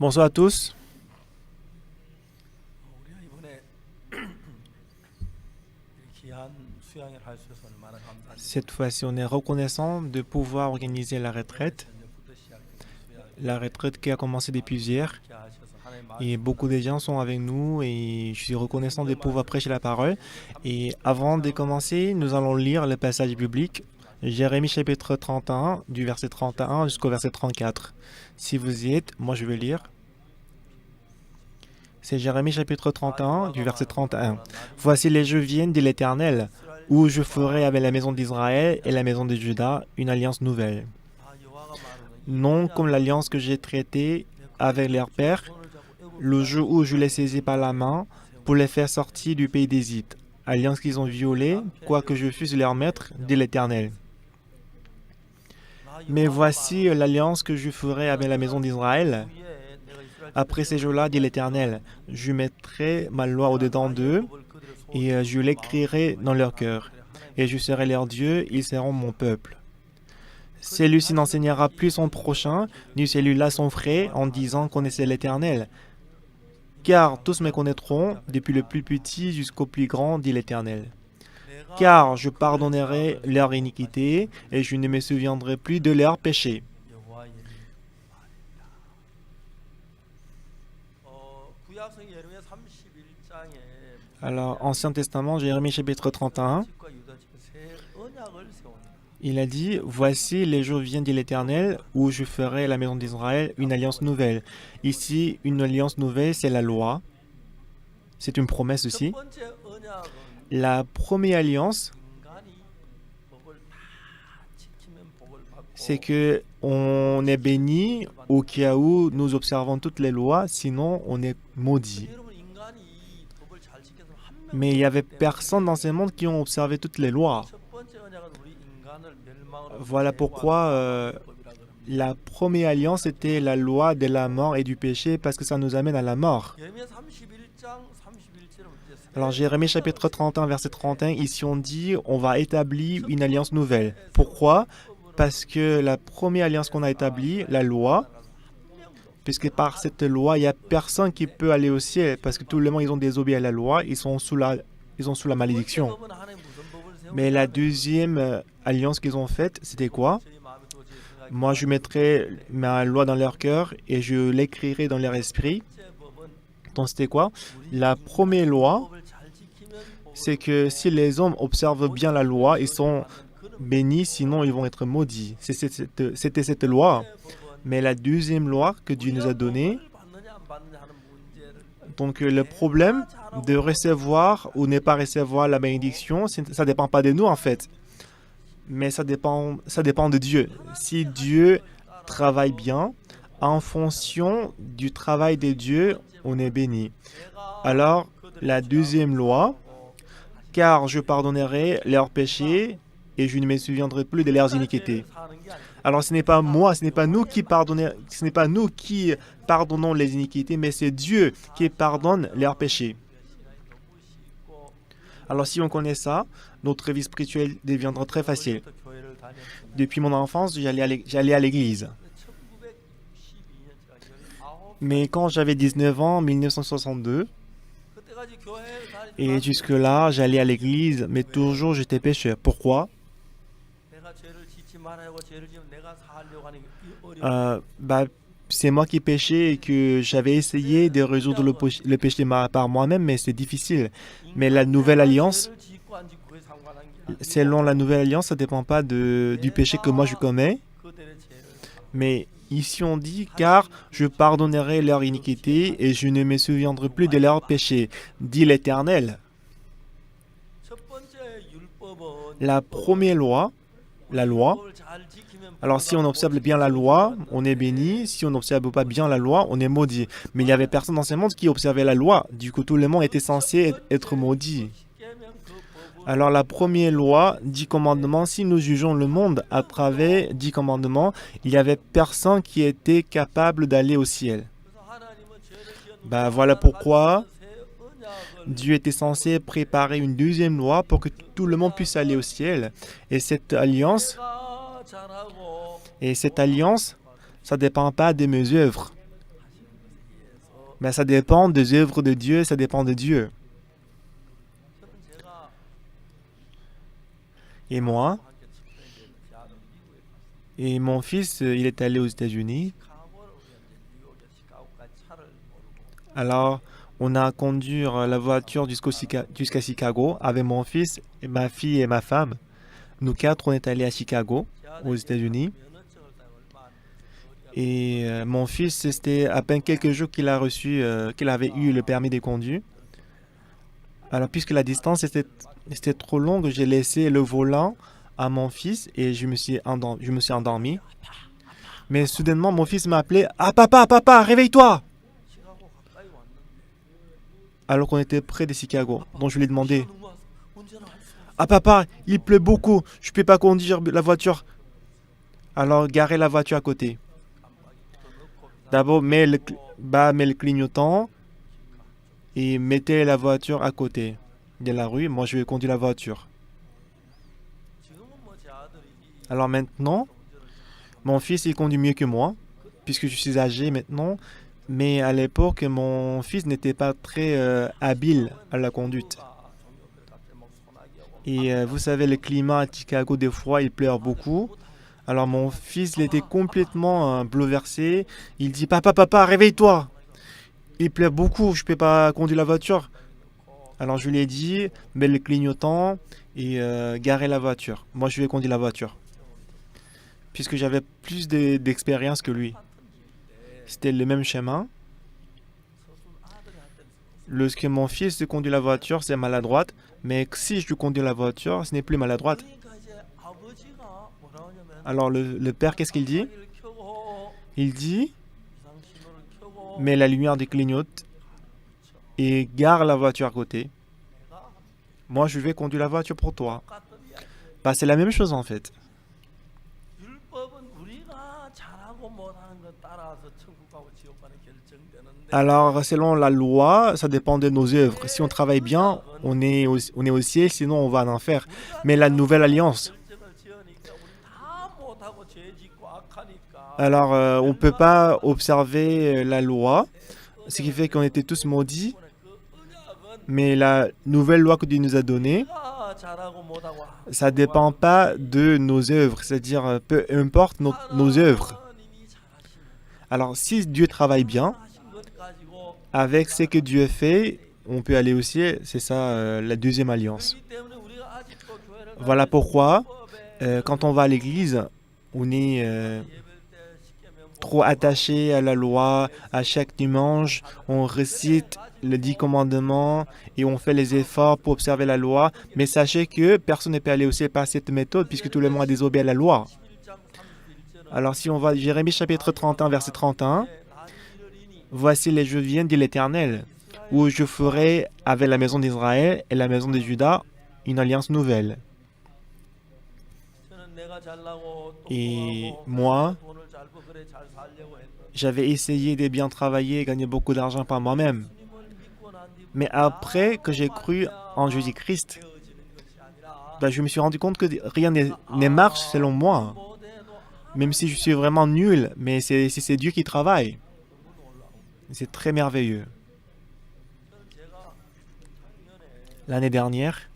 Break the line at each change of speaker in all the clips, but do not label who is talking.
Bonsoir à tous.
우리가 이번에 귀한 수양을 할 수 있어서 얼마나 감사한지.
Cette fois-ci, on est reconnaissant de pouvoir organiser la retraite.
저녁부터 시작된 수양
La retraite qui a commencé depuis hier.
함께 하셔서 하나님의
Et
말씀
beaucoup de gens sont avec nous et je suis reconnaissant de pouvoir prêcher la parole. Et avant de commencer, nous allons lire le passage biblique. Jérémie chapitre 31, du verset 31 jusqu'au verset 34. Si vous y êtes, moi je vais lire. C'est Jérémie chapitre 31, du verset 31. Voici les jours viennent de l'Éternel, où je ferai avec la maison d'Israël et la maison de Juda une alliance nouvelle. Non comme l'alliance que j'ai traitée avec leurs pères, le jour où je les saisis par la main pour les faire sortir du pays d'Égypte, alliance qu'ils ont violée, quoique je fusse leur maître, dit l'Éternel. Mais voici l'alliance que je ferai avec la maison d'Israël. Après ces jours-là, dit l'Éternel, je mettrai ma loi au-dedans d'eux et je l'écrirai dans leur cœur. Et je serai leur Dieu, ils seront mon peuple. Celui-ci n'enseignera plus son prochain, ni celui-là son frère, en disant connaissez l'Éternel. Car tous me connaîtront, depuis le plus petit jusqu'au plus grand, dit l'Éternel. Car je pardonnerai leur iniquité et je ne me souviendrai plus de leurs péchés.
여호와의 말이다. 구약성 예레미야 31장에
Alors, Ancien Testament, Jérémie chapitre 31,
집과 유다 집에 새 언약을 세우니라.
il a dit, voici les jours viennent de l'Éternel, où je ferai à la maison d'Israël une alliance nouvelle. Ici, une alliance nouvelle, c'est la loi. C'est une promesse
첫
aussi.
번째 언약은
La première alliance,
인간이 법을 다 지키면 복을 받고
c'est que on est béni au cas où nous observons toutes les lois, sinon on est maudit.
여러분 인간이 법을 잘 지켜서 한
Mais il n'y avait personne dans ce monde qui ont observé toutes les lois.
첫 번째 언약은 우리 인간을 멸망으로
Voilà pourquoi la première alliance était la loi de la mort et du péché parce que ça nous amène à la mort.
예레미야 31장 31절은
Alors Jérémie chapitre 31 verset 31, ici on dit on va établir une alliance nouvelle. Pourquoi? Parce que la première alliance qu'on a établie, la loi, puisque par cette loi, il n'y a personne qui peut aller au ciel parce que tout le monde ils ont désobéi à la loi, ils sont sous la malédiction. Mais la deuxième alliance qu'ils ont faite, c'était quoi? Moi, je mettrai ma loi dans leur cœur et je l'écrirai dans leur esprit. Donc, c'était quoi? La première loi, c'est que si les hommes observent bien la loi, ils sont bénis, sinon ils vont être maudits. C'était cette loi. Mais la deuxième loi que Dieu nous a donnée, donc le problème de recevoir ou ne pas recevoir la bénédiction, ça ne dépend pas de nous en fait. Mais ça dépend de Dieu. Si Dieu travaille bien, en fonction du travail de Dieu, on est béni. Alors, la deuxième loi, car je pardonnerai leurs péchés et je ne me souviendrai plus de leurs iniquités. Alors, ce n'est pas moi, ce n'est pas nous qui pardonnons les iniquités, mais c'est Dieu qui pardonne leurs péchés. Alors, si on connaît ça, notre vie spirituelle deviendra très facile. Depuis mon enfance, j'allais à l'église. Mais quand j'avais 19 ans, en 1962, et jusque-là, j'allais à l'église, mais toujours j'étais pécheur. Pourquoi? C'est moi qui péchais et que j'avais essayé de résoudre le péché par moi-même, mais c'est difficile. Mais la nouvelle alliance, selon la nouvelle alliance, ça ne dépend pas du péché que moi je commets. Mais ici on dit, car je pardonnerai leur iniquité et je ne me souviendrai plus de leurs péchés, dit l'Éternel. La première loi, la loi, alors si on observe bien la loi, on est béni. Si on n'observe pas bien la loi, on est maudit. Mais il n'y avait personne dans ce monde qui observait la loi. Du coup, tout le monde était censé être maudit. Alors la première loi, 10 commandements, si nous jugeons le monde à travers 10 commandements, il n'y avait personne qui était capable d'aller au ciel. Voilà pourquoi Dieu était censé préparer une deuxième loi pour que tout le monde puisse aller au ciel. Et cette alliance, ça ne dépend pas de mes œuvres. Mais ça dépend des œuvres de Dieu, ça dépend de Dieu.
저는 제가
Et moi,
함께 집회에 대학을 미국에 갔어요.
et mon fils, il est allé aux États-Unis.
시카고를 우리가 이제 뉴욕에 시카고까지 차를 몰고
Alors, on a conduit la voiture jusqu'à Chicago avec mon fils, et ma fille et ma femme. Nous quatre, on est allés à Chicago, aux États-Unis.
면허증을 따 얼마 안 돼서
Et mon fils, c'était à peine quelques jours qu'il a reçu, qu'il avait eu le permis de conduire. Alors, puisque la distance était trop longue, j'ai laissé le volant à mon fils et je me suis endormi. Mais soudainement, mon fils m'a appelé: Ah, papa, réveille-toi!
시카고 가까이 왔는데
Alors qu'on était près de Chicago. Donc, je lui ai demandé:
너무 와서 운전을 할 수가 없어.
Ah, papa, il pleut beaucoup, je ne peux pas conduire la voiture. Alors, garez la voiture à côté. D'abord, mets le clignotant et mettez la voiture à côté de la rue. Moi, je vais conduire la voiture.
지금은 뭐 제 아들이
Alors maintenant, mon fils, il conduit mieux que moi, puisque je suis âgé maintenant. Mais à l'époque, mon fils n'était pas très habile à la conduite. Et vous savez, le climat à Chicago, des fois, il pleut beaucoup. Alors mon fils, il était complètement bouleversé. Il dit: Papa, réveille-toi! Il pleut beaucoup, je ne peux pas conduire la voiture. Alors je lui ai dit: mets le clignotant et garez la voiture. Moi, je vais conduire la voiture. Puisque j'avais plus d'expérience que lui. C'était le même chemin. Lorsque mon fils conduit la voiture, c'est maladroite. Mais si je conduis la voiture, ce n'est plus maladroite.
그러니까 이제 아버지가 뭐라 하냐면
Alors le père, qu'est-ce qu'il dit?
자기를 켜고
Il dit:
비상 신호를 켜고
mets la lumière des clignotes et gare la voiture à côté.
내가
Moi, je vais conduire la voiture pour toi.
똑같은 이야기.
Bah, c'est la même chose en fait.
율법은 우리가 잘하고 못하는 것 따라서 천국하고 지옥과는 결정되는데
Alors, selon la loi, ça dépend de nos œuvres. Si on travaille bien, on est au ciel, sinon on va en enfer. Mais la nouvelle alliance,
결정을 지으니까 우리 다 못하고 죄 짓고 악하니까
alors on ne peut pas observer la loi, ce qui fait qu'on était tous maudits.
그 언약은
Mais la nouvelle loi que Dieu nous a donnée,
우리가 잘하고 못하고
ça ne dépend pas de nos œuvres, c'est-à-dire peu importe nos œuvres.
하나님이 잘하시는
Alors, si Dieu travaille bien,
하신 것 가지고
avec ce que Dieu fait, on peut aller au ciel. C'est ça la deuxième alliance.
그렇기 때문에 우리가 아직도 교회를
Voilà pourquoi,
율법에
quand on va à l'église, on est
예배할 때 쉽게 면
trop attaché à la loi. À chaque dimanche, on récite les 10 commandements et on fait les efforts pour observer la loi. Mais sachez que personne ne peut aller au ciel par cette méthode puisque tout le monde a désobéi à la loi.
11장 31절은
Alors si on va à Jérémie chapitre 31, verset 31,
나는 이르리니
voici les jours viennent, dit l'Éternel, où je ferai avec la maison d'Israël et la maison de Juda une alliance nouvelle.
저는 내가 잘나고
Et
똑똑하고
moi,
돈을 잘 벌 그래 잘 살려고 했는데
j'avais essayé de bien travailler et gagner beaucoup d'argent par moi-même.
주님을 믿고 난 뒤
Mais après que j'ai cru en Jésus-Christ,
되어지는 것이 아니라
ben, je me suis rendu compte que rien ne marche selon moi.
못해도
Même si je suis vraiment nul, mais c'est Dieu qui travaille. C'est très merveilleux.
저는 제가 작년에
L'année dernière,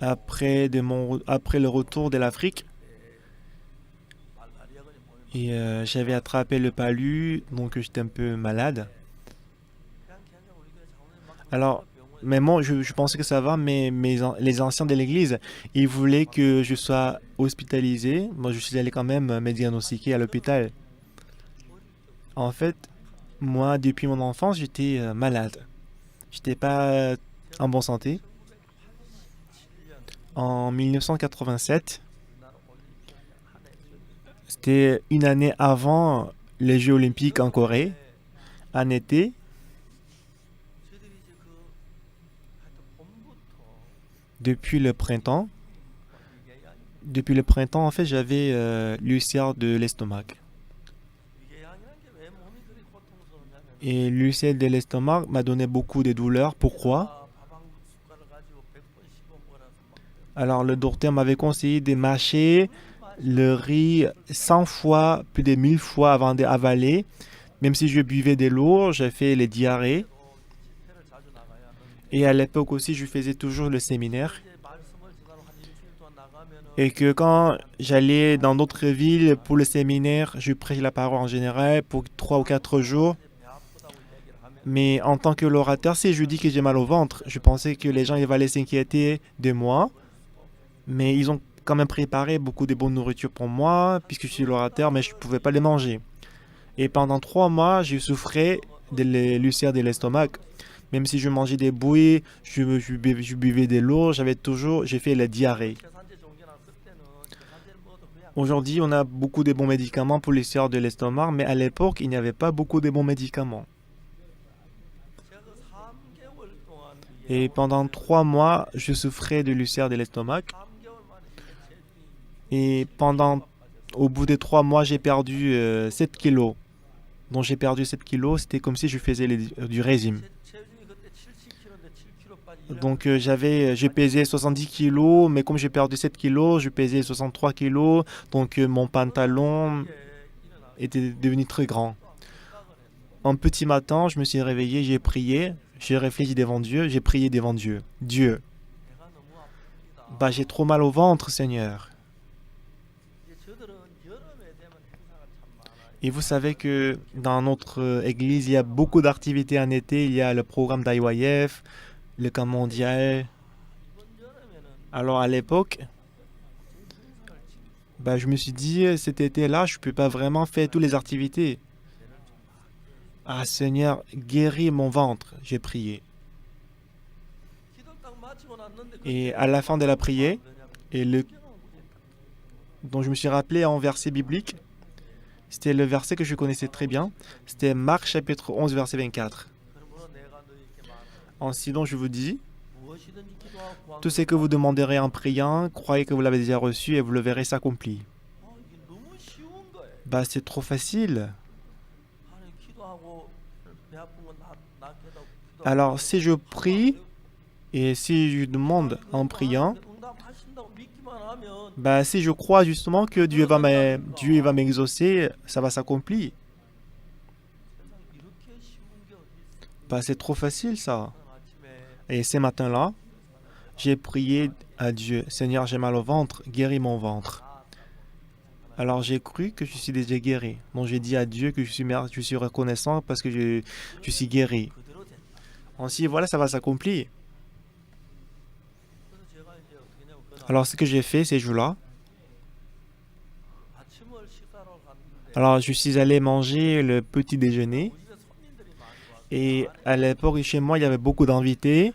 아프리카를 다녀오고
après le retour de l'Afrique,
말라리아가 뭐예요?
et j'avais attrapé le palu, donc j'étais un peu malade.
그냥 우리 교회 장로님 막
Alors,
병원에
mais moi, je pensais que ça va, mais les anciens de l'église, ils voulaient que je sois hospitalisé. Moi, je suis allé quand même me diagnostiquer à l'hôpital. En fait, moi, depuis mon enfance, j'étais malade. J'étais pas en bonne santé.
7년
En 1987,
나는 올림픽 한해
c'était une année avant les Jeux olympiques en Corée, en été.
저희들이 이제 그 하여튼 봄부터
Depuis le printemps,
이게 양이
en fait, j'avais l'ulcère de l'estomac.
이게 양이라는 게 왜 몸이 그리 고통스럽냐면
Et l'ulcère de l'estomac m'a donné beaucoup de douleurs. Pourquoi?
밥 한 숟가락 가지고 100번 씹어 먹으라서 막
Alors le docteur m'avait conseillé de mâcher le riz 100 fois, plus de 1000 fois avant d'avaler. Même si je buvais de l'eau, j'ai fait les diarrhées.
집회를 자주 나가야 하는데
Et à l'époque aussi, je faisais toujours le séminaire.
이제 말씀을 지나로 한 일주일 동안 나가면은
Et que quand j'allais dans d'autres villes pour le séminaire, je prêchais la parole en général pour 3 ou 4 jours.
배 아프다고 얘기를 하면
Mais en tant que l'orateur, si je dis que j'ai mal au ventre, je pensais que les gens ils allaient s'inquiéter de moi. Mais ils ont quand même préparé beaucoup de bonnes nourritures pour moi, puisque je suis l'orateur, mais je ne pouvais pas les manger. Et pendant 3 mois, je souffrais de l'ulcère de l'estomac. Même si je mangeais des bouillies, je buvais de l'eau, j'ai fait la diarrhée.
계산제 종류랑 그때는 계산제를 먹어도 그냥
Aujourd'hui, on a beaucoup de bons médicaments pour l'ulcère de l'estomac, mais à l'époque, il n'y avait pas beaucoup de bons médicaments.
제가 그 3개월 동안
Et pendant 3 mois, je souffrais de l'ulcère de l'estomac.
3개월 만에 이게 체중이
Et au bout de 3 mois, j'ai perdu 7 kilos. Donc j'ai perdu 7 kilos, c'était comme si je faisais du régime.
체중이 그때 70kg인데 7kg 빠지
Donc je pesais 70 kilos, mais comme j'ai perdu 7 kilos, je pesais 63 kilos. Donc mon pantalon était devenu très grand. Un petit matin, je me suis réveillé, j'ai prié, j'ai réfléchi devant Dieu, j'ai prié devant Dieu. Dieu,
배가 너무 아픕니다.
bah j'ai trop mal au ventre, Seigneur.
이제 저들은 여름에 되면 행사가 참 많아요.
Et vous savez que dans notre église, il y a beaucoup d'activités en été. Il y a le programme d'IYF, le camp mondial.
이번 여름에는
Alors à l'époque,
행사를 지금
bah, je me suis dit, cet été-là, je ne peux pas vraiment faire toutes les activités. Ah Seigneur, guéris mon ventre, j'ai prié.
기도 딱 마치고 났는데
Et à la fin de la prière, et le,
성경은 우리
dont je me suis rappelé en verset biblique, c'était le verset que je connaissais très bien. C'était Marc chapitre 11, verset 24.
그러므로 내가 너희에게 말하노니
Ainsi donc je vous dis,
무엇이든지 기도하고 구하면
tout ce que vous demanderez en priant, croyez que vous l'avez déjà reçu et vous le verrez s'accomplir.
이게 너무 쉬운 거예요.
Bah c'est trop facile.
아니 기도하고 배 아픈 건 낫게 해달라고 기도하고
Alors si je prie et si je demande en priant,
응답하신다고 믿기만 하면
bah si je crois justement que Dieu va m'exaucer, ça va s'accomplir.
세상 이렇게 쉬운 게 어디 있어?
Bah c'est trop facile ça.
아침에
Et ce matin-là, j'ai prié à Dieu, Seigneur, j'ai mal au ventre, guéris mon ventre. Alors j'ai cru que je suis déjà guéri. Donc j'ai dit à Dieu que je suis reconnaissant parce que je suis guéri.
그대로 된다.
Ainsi, voilà, ça va s'accomplir.
그래서 제가 이제 어떻게 했냐면 그날
Alors ce que j'ai fait ces jours-là,
아침을 식사로 갔는데
alors je suis allé manger le petit déjeuner.
우리 집에 손님들이 많이 와서
Et à l'époque, chez moi, il y avait beaucoup d'invités.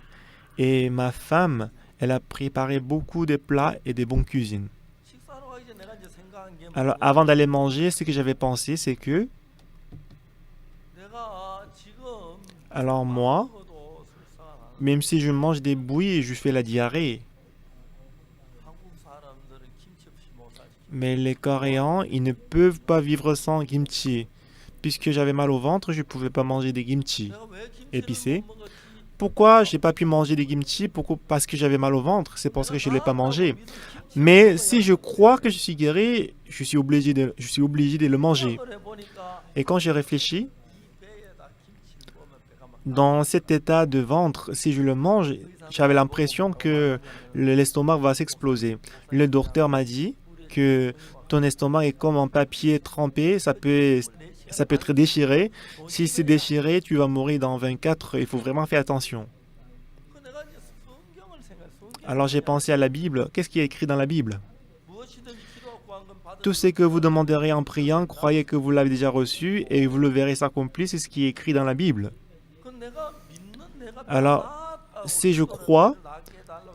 Et ma femme, elle a préparé beaucoup de plats et de bonnes cuisines.
식사로 가기 전에 내가 이제 생각한 게
Alors,
뭐냐면
avant d'aller manger, ce que j'avais pensé, c'est que,
내가 지금
alors moi,
먹어도 설사가 나는
même si je mange des bouillies, je fais la diarrhée.
한국 사람들은 김치 없이 못 살지.
Mais les Coréens, ils ne peuvent pas vivre sans kimchi. Puisque j'avais mal au ventre, je ne pouvais pas manger des kimchi.
내가 왜 김치를
épicé.
못 먹었지?
Pourquoi j'ai pas pu manger des kimchi? Pourquoi? Parce que j'avais mal au ventre. C'est pour ça que je ne l'ai pas mangé. Mais si je crois que je suis guéri, je suis obligé de le manger. Et quand j'ai réfléchi, dans cet état de ventre, si je le mange, j'avais l'impression que l'estomac va s'exploser. Le docteur m'a dit que ton estomac est comme un papier trempé, ça peut être déchiré. Si c'est déchiré, tu vas mourir dans 24 heures. Il faut vraiment faire attention. Alors j'ai pensé à la Bible. Qu'est-ce qui est écrit dans la Bible? Tout ce que vous demanderez en priant, croyez que vous l'avez déjà reçu et vous le verrez s'accomplir. C'est ce qui est écrit dans la Bible. Alors, si je crois,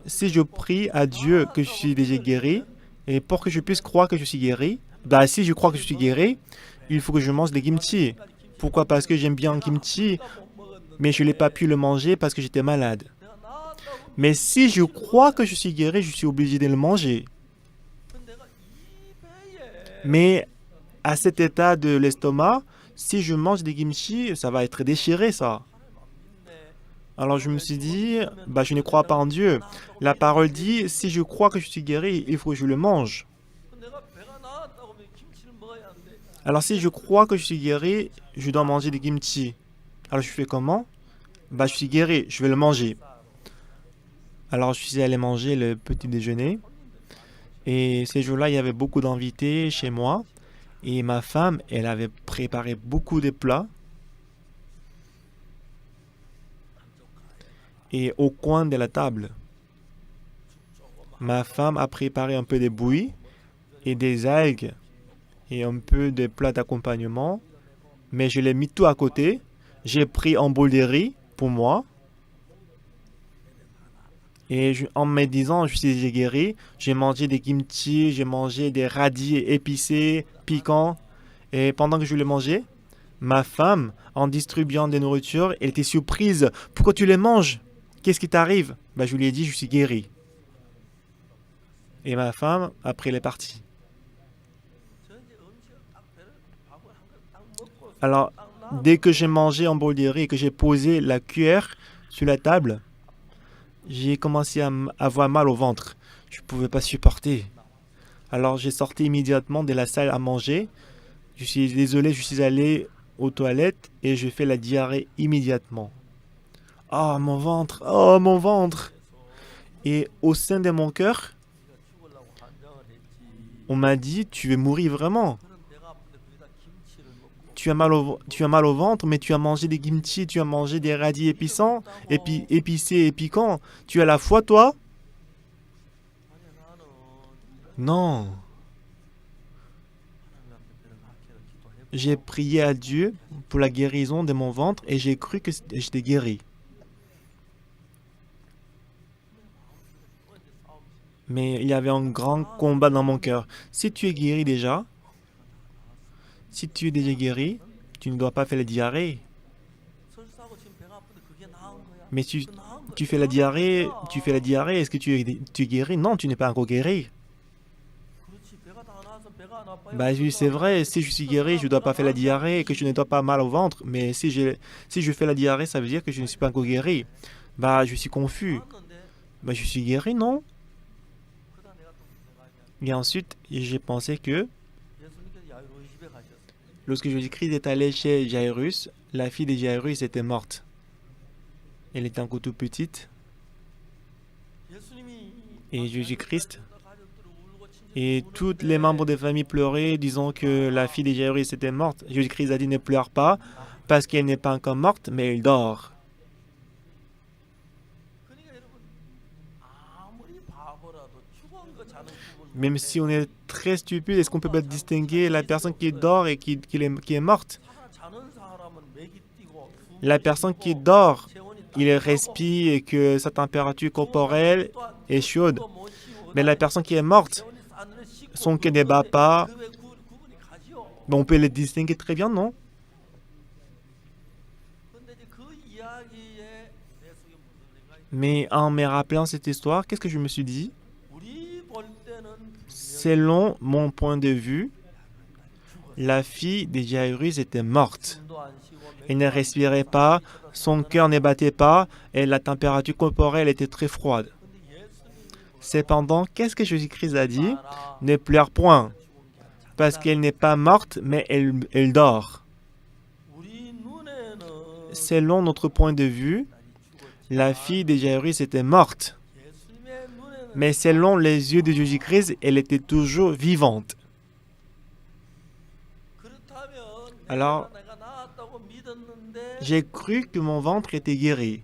si je prie à Dieu que je suis déjà guéri, et pour que je puisse croire que je suis guéri, bah si je crois que je suis guéri, il faut que je mange des kimchi. Pourquoi? Parce que j'aime bien le kimchi, mais je n'ai pas pu le manger parce que j'étais malade. Mais si je crois que je suis guéri, je suis obligé de le manger. Mais à cet état de l'estomac, si je mange des kimchi, ça va être déchiré, ça. Alors je me suis dit, bah, je ne crois pas en Dieu. La parole dit, si je crois que je suis guéri, il faut que je le mange. Alors si je crois que je suis guéri, je dois manger des kimchi. Alors je fais comment? Bah je suis guéri, je vais le manger. Alors je suis allé manger le petit déjeuner. Et ces jours-là, il y avait beaucoup d'invités chez moi. Et ma femme, elle avait préparé beaucoup de plats. Et au coin de la table, ma femme a préparé un peu de bouillie et des algues et un peu de plats d'accompagnement. Mais je l'ai mis tout à côté. J'ai pris un bol de riz pour moi. Et en me disant, je suis déjà guéri, j'ai mangé des kimchi, j'ai mangé des radis épicés, piquants. Et pendant que je les mangeais, ma femme, en distribuant des nourritures, elle était surprise. Pourquoi tu les manges? Qu'est-ce qui t'arrive? Bah, je lui ai dit, je suis guéri. Et ma femme, après, elle est partie. Alors, dès que j'ai mangé un bol de riz et que j'ai posé la cuillère sur la table, j'ai commencé à avoir mal au ventre. Je ne pouvais pas supporter. Alors, j'ai sorti immédiatement de la salle à manger. Je suis désolé, je suis allé aux toilettes et je fais la diarrhée immédiatement. Oh, mon ventre! Oh, mon ventre! Et au sein de mon cœur, on m'a dit, tu veux mourir vraiment. Tu as mal au ventre, mais tu as mangé des kimchi, tu as mangé des radis épicants, épicés et piquants. Tu as la foi, toi? Non. J'ai prié à Dieu pour la guérison de mon ventre et j'ai cru que j'étais guéri. Mais il y avait un grand combat dans mon cœur. Si tu es guéri déjà, si tu es déjà guéri, tu ne dois pas faire la diarrhée. Mais tu fais la diarrhée, est-ce que tu es guéri? Non, tu n'es pas encore guéri. Bah oui, c'est vrai, si je suis guéri, je ne dois pas faire la diarrhée et que je ne dois pas mal au ventre. Mais si je fais la diarrhée, ça veut dire que je ne suis pas encore guéri. Bah, je suis confus. Bah, je suis guéri, non? Et ensuite, j'ai pensé que lorsque Jésus-Christ est allé chez Jairus, la fille de Jairus était morte. Elle était encore toute petite. Et Jésus-Christ et tous les membres de famille pleuraient, disant que la fille de Jairus était morte. Jésus-Christ a dit ne pleure pas, parce qu'elle n'est pas encore morte, mais elle dort. Même si on est très stupide, est-ce qu'on peut pas distinguer la personne qui dort et qui est morte? La personne qui dort, il respire et que sa température corporelle est chaude. Mais la personne qui est morte, son cœur ne bat pas. On peut les distinguer très bien, non? Mais en me rappelant cette histoire, qu'est-ce que je me suis dit? Selon mon point de vue, la fille de Jairus était morte. Elle ne respirait pas, son cœur ne battait pas et la température corporelle était très froide. Cependant, qu'est-ce que Jésus-Christ a dit? Ne pleure point, parce qu'elle n'est pas morte, mais elle dort. Selon notre point de vue, la fille de Jairus était morte. Mais selon les yeux de Jésus-Christ, elle était toujours vivante. Alors, j'ai cru que mon ventre était guéri.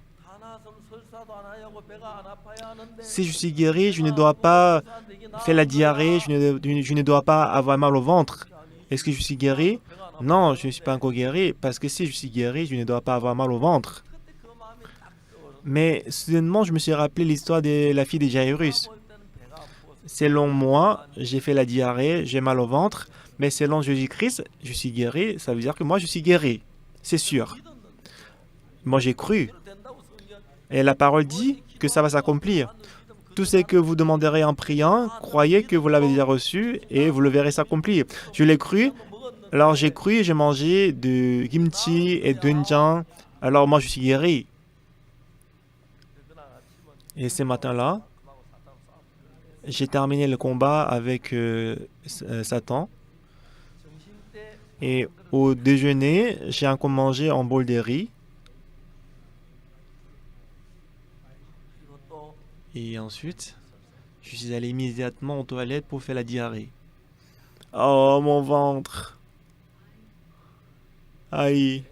Si je suis guéri, je ne dois pas faire la diarrhée, je ne dois pas avoir mal au ventre. Est-ce que je suis guéri? Non, je ne suis pas encore guéri, parce que si je suis guéri, je ne dois pas avoir mal au ventre. Mais soudainement, je me suis rappelé l'histoire de la fille de Jairus. Selon moi, j'ai fait la diarrhée, j'ai mal au ventre, mais selon Jésus-Christ, je suis guéri, ça veut dire que moi, je suis guéri. C'est sûr. Moi, j'ai cru. Et la parole dit que ça va s'accomplir. Tout ce que vous demanderez en priant, croyez que vous l'avez déjà reçu et vous le verrez s'accomplir. Je l'ai cru, alors j'ai cru et j'ai mangé de kimchi et doenjang. Alors moi, je suis guéri. Et ce matin-là, j'ai terminé le combat avec Satan. Et au déjeuner, j'ai encore mangé un bol de riz.
그리고 또
Et ensuite, je suis allé immédiatement aux toilettes pour faire la diarrhée. Oh, mon ventre. Aïe.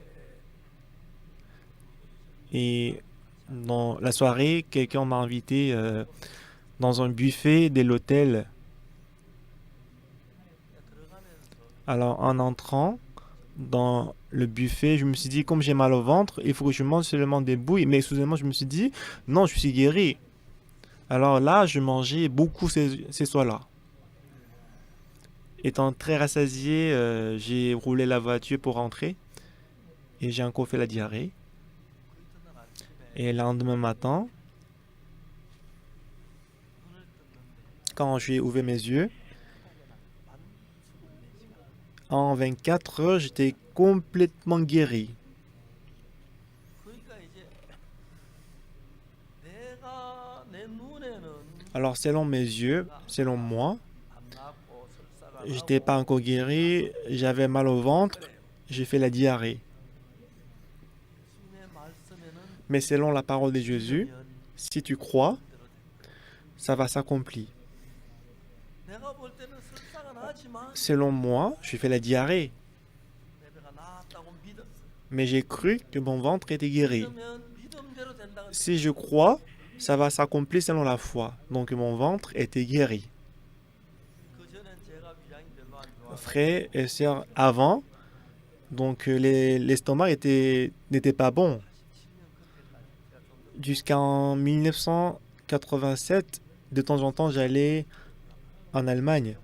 Et dans la soirée, quelqu'un m'a invité dans un buffet de l'hôtel.
들어가면서
Alors, en entrant dans le buffet, je me suis dit, comme j'ai mal au ventre, il faut que je mange seulement des bouilles. Mais soudainement, je me suis dit, non, je suis guéri. Alors là, je mangeais beaucoup ces soirs-là. Étant très rassasié, j'ai roulé la voiture pour rentrer et j'ai encore fait la diarrhée.
그 이튿날 아침에
Et le lendemain matin,
눈을 떴는데
quand j'ai ouvert mes yeux,
반수분 내시가
en 24 heures, j'étais complètement guéri.
그러니까 이제 내가 내 눈에는
Alors, selon mes yeux, selon moi,
안 나고 설사가
j'étais
나고
pas encore guéri, j'avais mal au ventre, j'ai fait la diarrhée.
예수님의 말씀에는
Mais selon la parole de Jésus,
믿으면
si tu crois,
대로 된다.
ça va s'accomplir.
내가 볼 때는 설사가 나지만
Selon moi, j'ai fait la diarrhée,
내 배가 나았다고 믿었어.
mais j'ai cru que mon ventre était guéri.
믿으면 믿음대로 된다고
Si je crois, ça va s'accomplir selon la foi. Donc mon ventre était guéri.
그 전엔 제가 위장이 별로 안 좋아.
Frères et sœurs, avant, donc l'estomac n'était pas bon.
17년 그때까지 제가 좀
Jusqu'en 1987, de temps en temps, j'allais en Allemagne.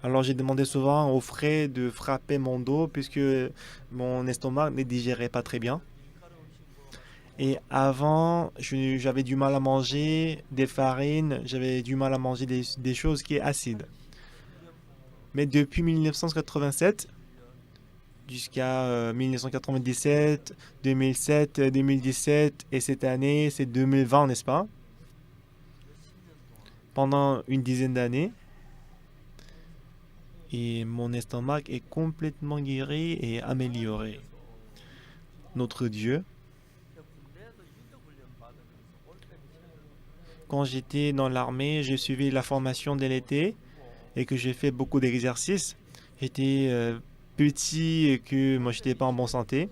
Alors j'ai demandé souvent aux frères de frapper mon dos puisque mon estomac ne digérait pas très bien.
밀가루 음식 먹어가지고
Et avant, j'avais du mal à manger des farines, j'avais du mal à manger des choses qui sont acides. Mais depuis 1987 jusqu'à 1997, 2007, 2017 et cette année, c'est 2020, n'est-ce pas? Pendant une dizaine d'années. Et mon estomac est complètement guéri et amélioré. Notre Dieu,
군대에서 유격 훈련 받으면서 올 때는 제가
quand j'étais dans l'armée, j'ai suivi la formation de l'été et que j'ai fait beaucoup d'exercices. J'étais petit et que moi, j'étais pas en bonne santé.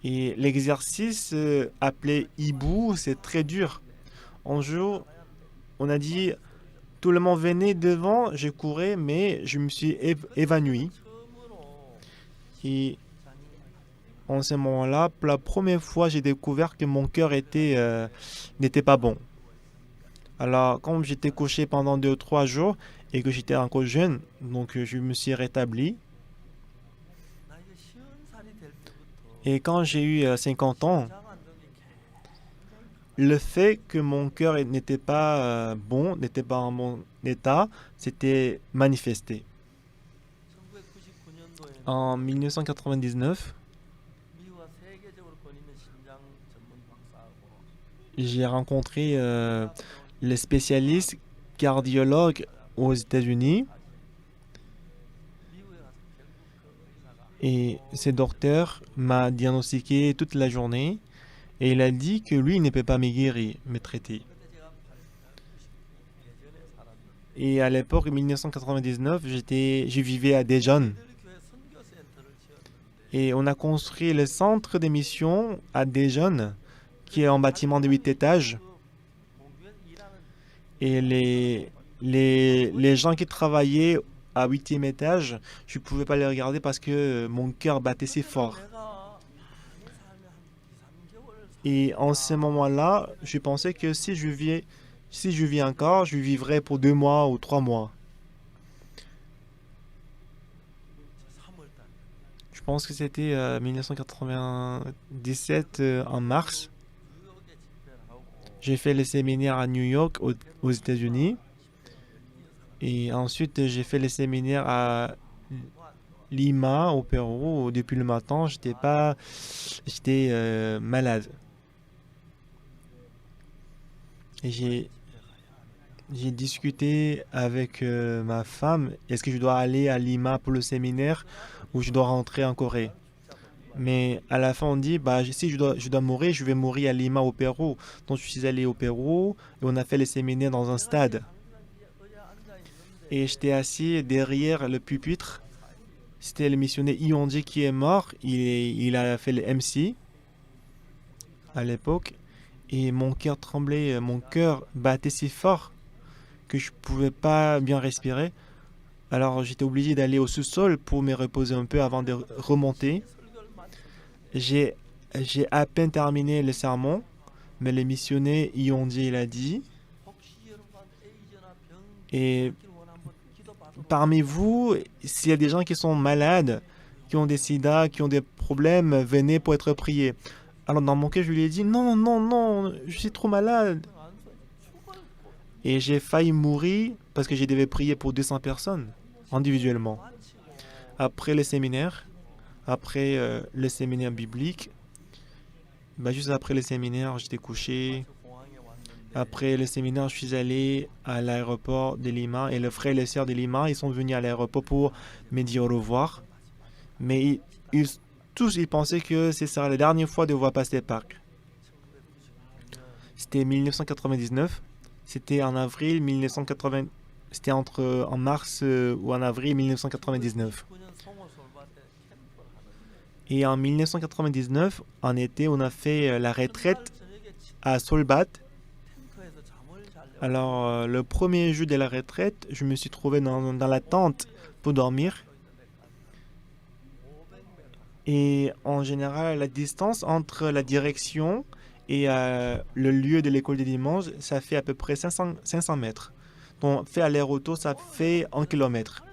Et l'exercice appelé hibou, c'est très dur. Un jour, on a dit, tout le monde venait devant, je courais, mais je me suis évanoui.
처음으로
Et
장이
en ce moment-là, pour la première fois, j'ai découvert que mon cœur n'était pas bon. Alors, comme j'étais couché pendant 2 ou 3 jours et que j'étais encore jeune, donc je me suis rétabli.
나 이제 50살이 될 때부터
Et quand j'ai eu 50 ans,
장 안정이
le fait que mon cœur n'était pas bon, n'était pas en bon état, s'était manifesté.
1999년도에는
En 1999,
미국과 세계적으로 권위있는 심장 전문 박사하고
j'ai rencontré les spécialistes cardiologues aux États-Unis
미국에 가서 결국 그 의사가
et ce docteur m'a diagnostiqué toute la journée et il a dit que lui il ne peut pas me guérir, me traiter.
그때 제가 90 예전에 살았는데
Et à l'époque, 1999, je vivais à Dijon
늘 교회 선교센터를 지었는데
et on a construit le centre de mission à Dijon qui est en bâtiment de 8 étages.
그 공교에 일하는
Et les gens qui travaillaient à 8e étage, je ne pouvais pas les regarder parce que mon cœur battait si fort.
내가 많이 살면 한 2, 3개월
Et en ce moment-là, je pensais que si je vis encore, je vivrais pour 2 mois ou 3 mois.
3월달
Je pense que c'était 1997 en mars.
뉴욕에 집회를 하고
J'ai fait le séminaire à New York aux États-Unis. Et ensuite, j'ai fait le séminaire à Lima, au Pérou. Depuis le matin, j'étais malade. Et J'ai discuté avec ma femme, est-ce que je dois aller à Lima pour le séminaire ou je dois rentrer en Corée? Mais à la fin, on dit, bah, si je dois mourir, je vais mourir à Lima au Pérou. Donc je suis allé au Pérou et on a fait les séminaires dans un stade. Et j'étais assis derrière le pupitre. C'était le missionnaire Ionji qui est mort. Il a fait le MC à l'époque. Et mon cœur tremblait, mon cœur battait si fort que je pouvais pas bien respirer. Alors j'étais obligé d'aller au sous-sol pour me reposer un peu avant de remonter. J'ai, j'ai à peine terminé le sermon, mais le missionnaire Ionji l'a dit. Et parmi vous, s'il y a des gens qui sont malades, qui ont des sida, qui ont des problèmes, venez pour être priés. Alors dans mon cœur, je lui ai dit, non, non, non, je suis trop malade. Et j'ai failli mourir parce que je devais prier pour 200 personnes individuellement. Après le séminaire, après le séminaire biblique, bah, juste après le séminaire, j'étais couché. Après le séminaire, je suis allé à l'aéroport de Lima et le frère et les sœurs de Lima, ils sont venus à l'aéroport pour me dire au revoir. Mais tous, ils pensaient que ce serait la dernière fois de voir Pasteur Park. C'était 1999. C'était en avril 1980. C'était en mars ou en avril 1999. Et en 1999, en été, on a fait la retraite à Solbat. Alors, le premier jour de la retraite, je me suis trouvé dans la tente pour dormir. Et en général, la distance entre la direction et le lieu de l'école de dimanche, ça fait à peu près 500 mètres. Donc, fait aller-retour, ça fait 1 kilomètre.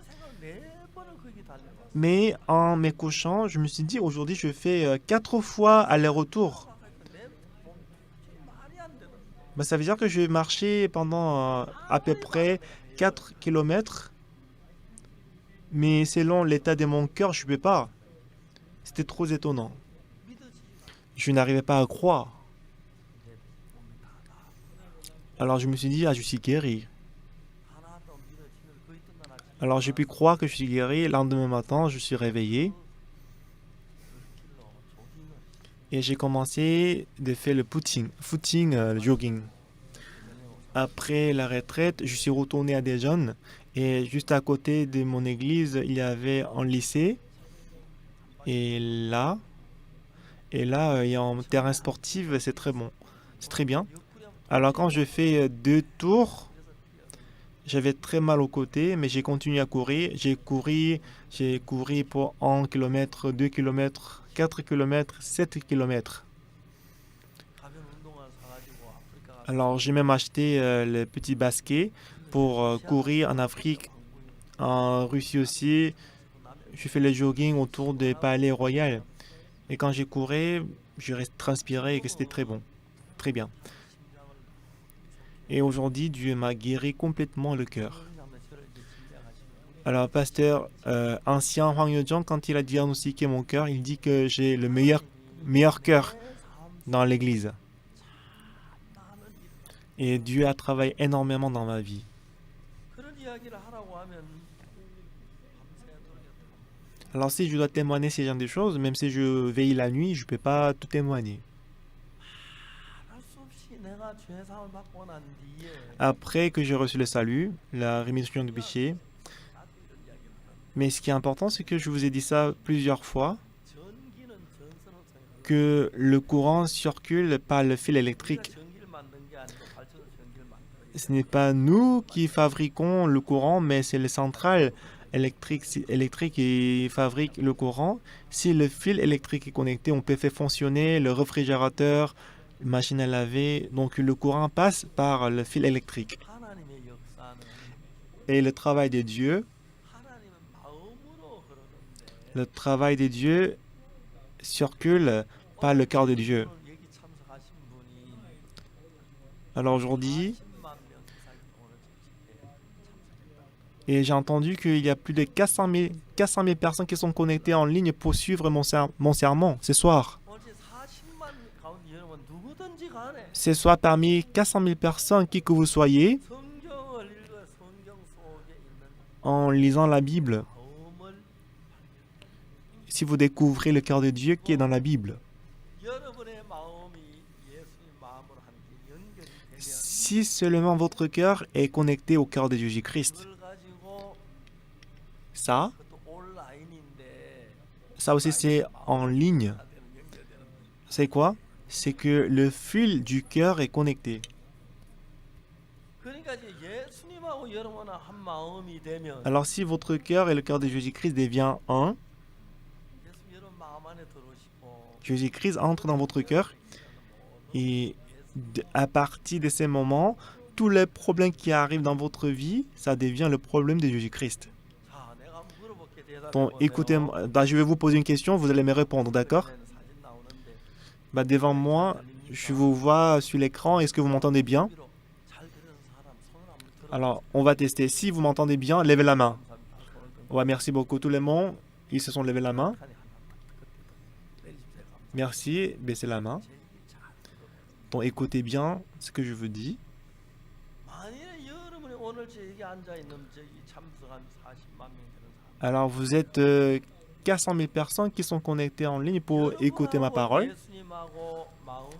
Mais en me couchant, je me suis dit, aujourd'hui, je fais 4 fois aller-retour. Ben, ça veut dire que je vais marcher pendant à peu près 4 kilomètres. Mais selon l'état de mon cœur, je ne peux pas. C'était trop étonnant. Je n'arrivais pas à croire. Alors je me suis dit, ah, je suis guéri. Alors j'ai pu croire que je suis guéri. Le lendemain matin, je suis réveillé. Et j'ai commencé de faire le footing, le jogging. Après la retraite, je suis retourné à Daejeon. Et juste à côté de mon église, il y avait un lycée. Et là, il y a un terrain sportif, c'est très bon. C'est très bien. Alors quand je fais 2 tours, j'avais très mal au côté, mais j'ai continué à courir. J'ai couru pour 1 kilomètre, 2 kilomètres, 4 kilomètres, 7 kilomètres. Alors j'ai même acheté le petit basket pour courir en Afrique, en Russie aussi. Je fais le jogging autour des palais royaux. Et quand j'ai couru, je transpirais et que c'était très bon. Très bien. Et aujourd'hui, Dieu m'a guéri complètement le cœur. Alors, pasteur ancien Hwang Yo-jong, quand il a diagnostiqué mon cœur, il dit que j'ai le meilleur cœur dans l'église. Et Dieu a travaillé énormément dans ma vie. Alors, si je dois témoigner ces genre de choses, même si je veille la nuit, je ne peux pas tout témoigner. Après que j'ai reçu le salut, la rémission du péché, mais ce qui est important, c'est que je vous ai dit ça plusieurs fois, que le courant circule par le fil électrique. Ce n'est pas nous qui fabriquons le courant, mais c'est les centrales électriques qui fabriquent le courant. Si le fil électrique est connecté, on peut faire fonctionner le réfrigérateur, la machine à laver. Donc le courant passe par le fil électrique. Et le travail de Dieu circule par le cœur de Dieu. Alors aujourd'hui, et j'ai entendu qu'il y a plus de 400 000 personnes qui sont connectées en ligne pour suivre mon sermon ce soir. Ce soir, parmi 400 000 personnes, qui que vous soyez, en lisant la Bible,
마음을
si vous découvrez le cœur de Dieu qui est dans la Bible,
여러분의 마음이 예수님 마음으로 함께 연결이 되면
si seulement votre cœur est connecté au cœur de Jésus-Christ,
그걸 가지고
ça
그것도 온라인인데
aussi c'est en ligne.
되는 연결되는
C'est quoi? C'est que le fil du cœur est connecté.
그러니까 이제 예수님하고 여러분은 한 마음이 되면
Alors si votre cœur et le cœur de Jésus-Christ devient un,
예수 여러분 마음 안에 들어오시고
Jésus-Christ entre dans votre cœur et à partir de ces moments, tous les problèmes qui arrivent dans votre vie, ça devient le problème de Jésus-Christ.
자, 내가 한번 물어볼게 대답해
Donc
보세요.
écoutez-moi, je vais vous poser une question, vous allez me répondre, d'accord?
사진 나오는데
Devant moi, je vous vois sur l'écran, est-ce que vous m'entendez bien?
비록 잘 들은 사람 손을 한번 들어.
Alors, on va tester. Si vous m'entendez bien, levez la main.
감사합니다. 손을 좀
Ouais, merci beaucoup tout le monde. Ils se sont levés la main.
칸에 하나만 그때 내리십시오. 감사합니다.
Merci, baissez la main.
제 얘기 잘 들어보세요.
Donc écoutez bien ce que je vous dis.
만일에 여러분이 오늘 제 얘기 앉아 있는 저기 참석한 40만 명 되는 사람.
Alors, vous êtes 400 000 personnes qui sont connectées en ligne pour écouter ma parole.
예수님하고 마음이